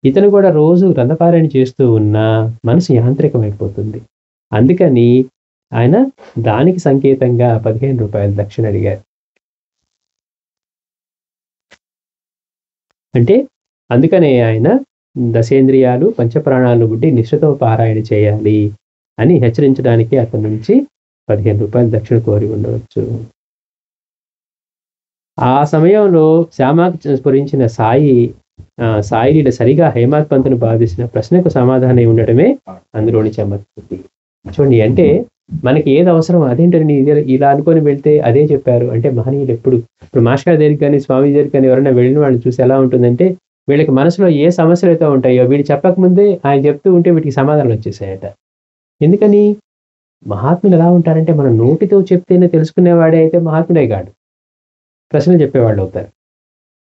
ఇతను కూడా రోజు గ్రంథపారాయణ చేస్తూ ఉన్నా మనసు యాంత్రికమైపోతుంది. అందుకని ఆయన దానికి సంకేతంగా 15 రూపాయలు దక్షిణ అడిగారు. అంటే అందుకనే ఆయన దశేంద్రియాలు పంచప్రాణాలు బుడ్డి నిష్ఠతో పారాయణ చేయాలి అని హెచ్చరించడానికి అతని నుంచి 15 రూపాయలు దక్షిణ కోరి ఉండవచ్చు. ఆ సమయంలో శ్యామకు స్ఫురించిన సాయి సరిగా హేమాత్ పంతును బాధించిన ప్రశ్నకు సమాధానం ఉండటమే అందులోని చమత్కృతి. చూడండి, అంటే మనకి ఏది అవసరం అదేంటండి, ఇలా అనుకొని వెళ్తే అదే చెప్పారు అంటే, మహనీయులు ఇప్పుడు మాస్టర్ దగ్గరికి కానీ స్వామి దగ్గరికి కానీ ఎవరైనా వెళ్ళిన వాళ్ళని చూసి ఎలా ఉంటుందంటే, వీళ్ళకి మనసులో ఏ సమస్యలు అయితే ఉంటాయో వీళ్ళు చెప్పకముందే ఆయన చెప్తూ ఉంటే వీటికి సమాధానం వచ్చేసాయట. ఎందుకని మహాత్ములు ఎలా ఉంటారంటే మన నోటితో చెప్తేనే తెలుసుకునేవాడే అయితే మహాత్ముడే కాడు, ప్రశ్నలు చెప్పేవాళ్ళు అవుతారు.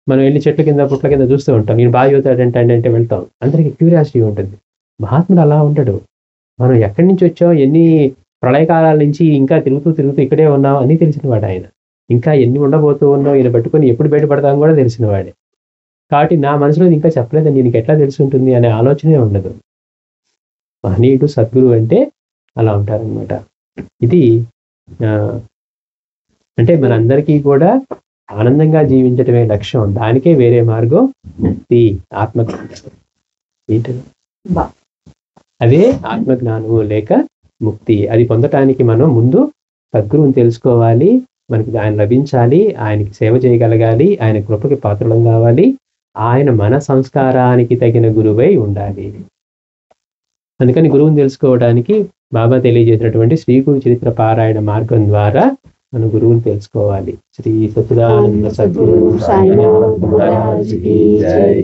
మనం వెళ్ళి చెట్ల కింద పుట్ల కింద చూస్తూ ఉంటాం, నేను బాగా చదువుతాడంటే అంటే వెళ్తాం, అందరికి క్యూరియాసిటీ ఉంటుంది. మహాత్ముడు అలా ఉండడు. మనం ఎక్కడి నుంచి వచ్చాం, ఎన్ని ప్రళయకాలాల నుంచి ఇంకా తిరుగుతూ తిరుగుతూ ఇక్కడే ఉన్నాం అని తెలిసినవాడు ఆయన. ఇంకా ఎన్ని ఉండబోతూ ఉన్నాం, ఈయన పట్టుకొని ఎప్పుడు బయటపడతాం కూడా తెలిసినవాడే. కాబట్టి నా మనసులో ఇంకా చెప్పలేదని నీకు ఎట్లా తెలిసి ఉంటుంది అనే ఆలోచనే ఉండదు. మహనీయుడు సద్గురు అంటే అలా ఉంటారనమాట. ఇది అంటే మనందరికీ కూడా ఆనందంగా జీవించటమే లక్ష్యం, దానికే వేరే మార్గం ముక్తి, ఆత్మజ్ఞానం. అదే ఆత్మజ్ఞానము లేక ముక్తి. అది పొందటానికి మనం ముందు సద్గురువుని తెలుసుకోవాలి, మనకి ఆయన లభించాలి, ఆయనకి సేవ చేయగలగాలి, ఆయన కృపకి పాత్రలం కావాలి, ఆయన మన సంస్కారానికి తగిన గురువై ఉండాలి. అందుకని గురువుని తెలుసుకోవడానికి బాబా తెలియజేసినటువంటి శ్రీ గురు చరిత్ర పారాయణ మార్గం ద్వారా మన గురువుని తెలుసుకోవాలి. శ్రీ సచ్చిదానంద సద్గురు సాయినాథ్ మహారాజ్ కీ జై.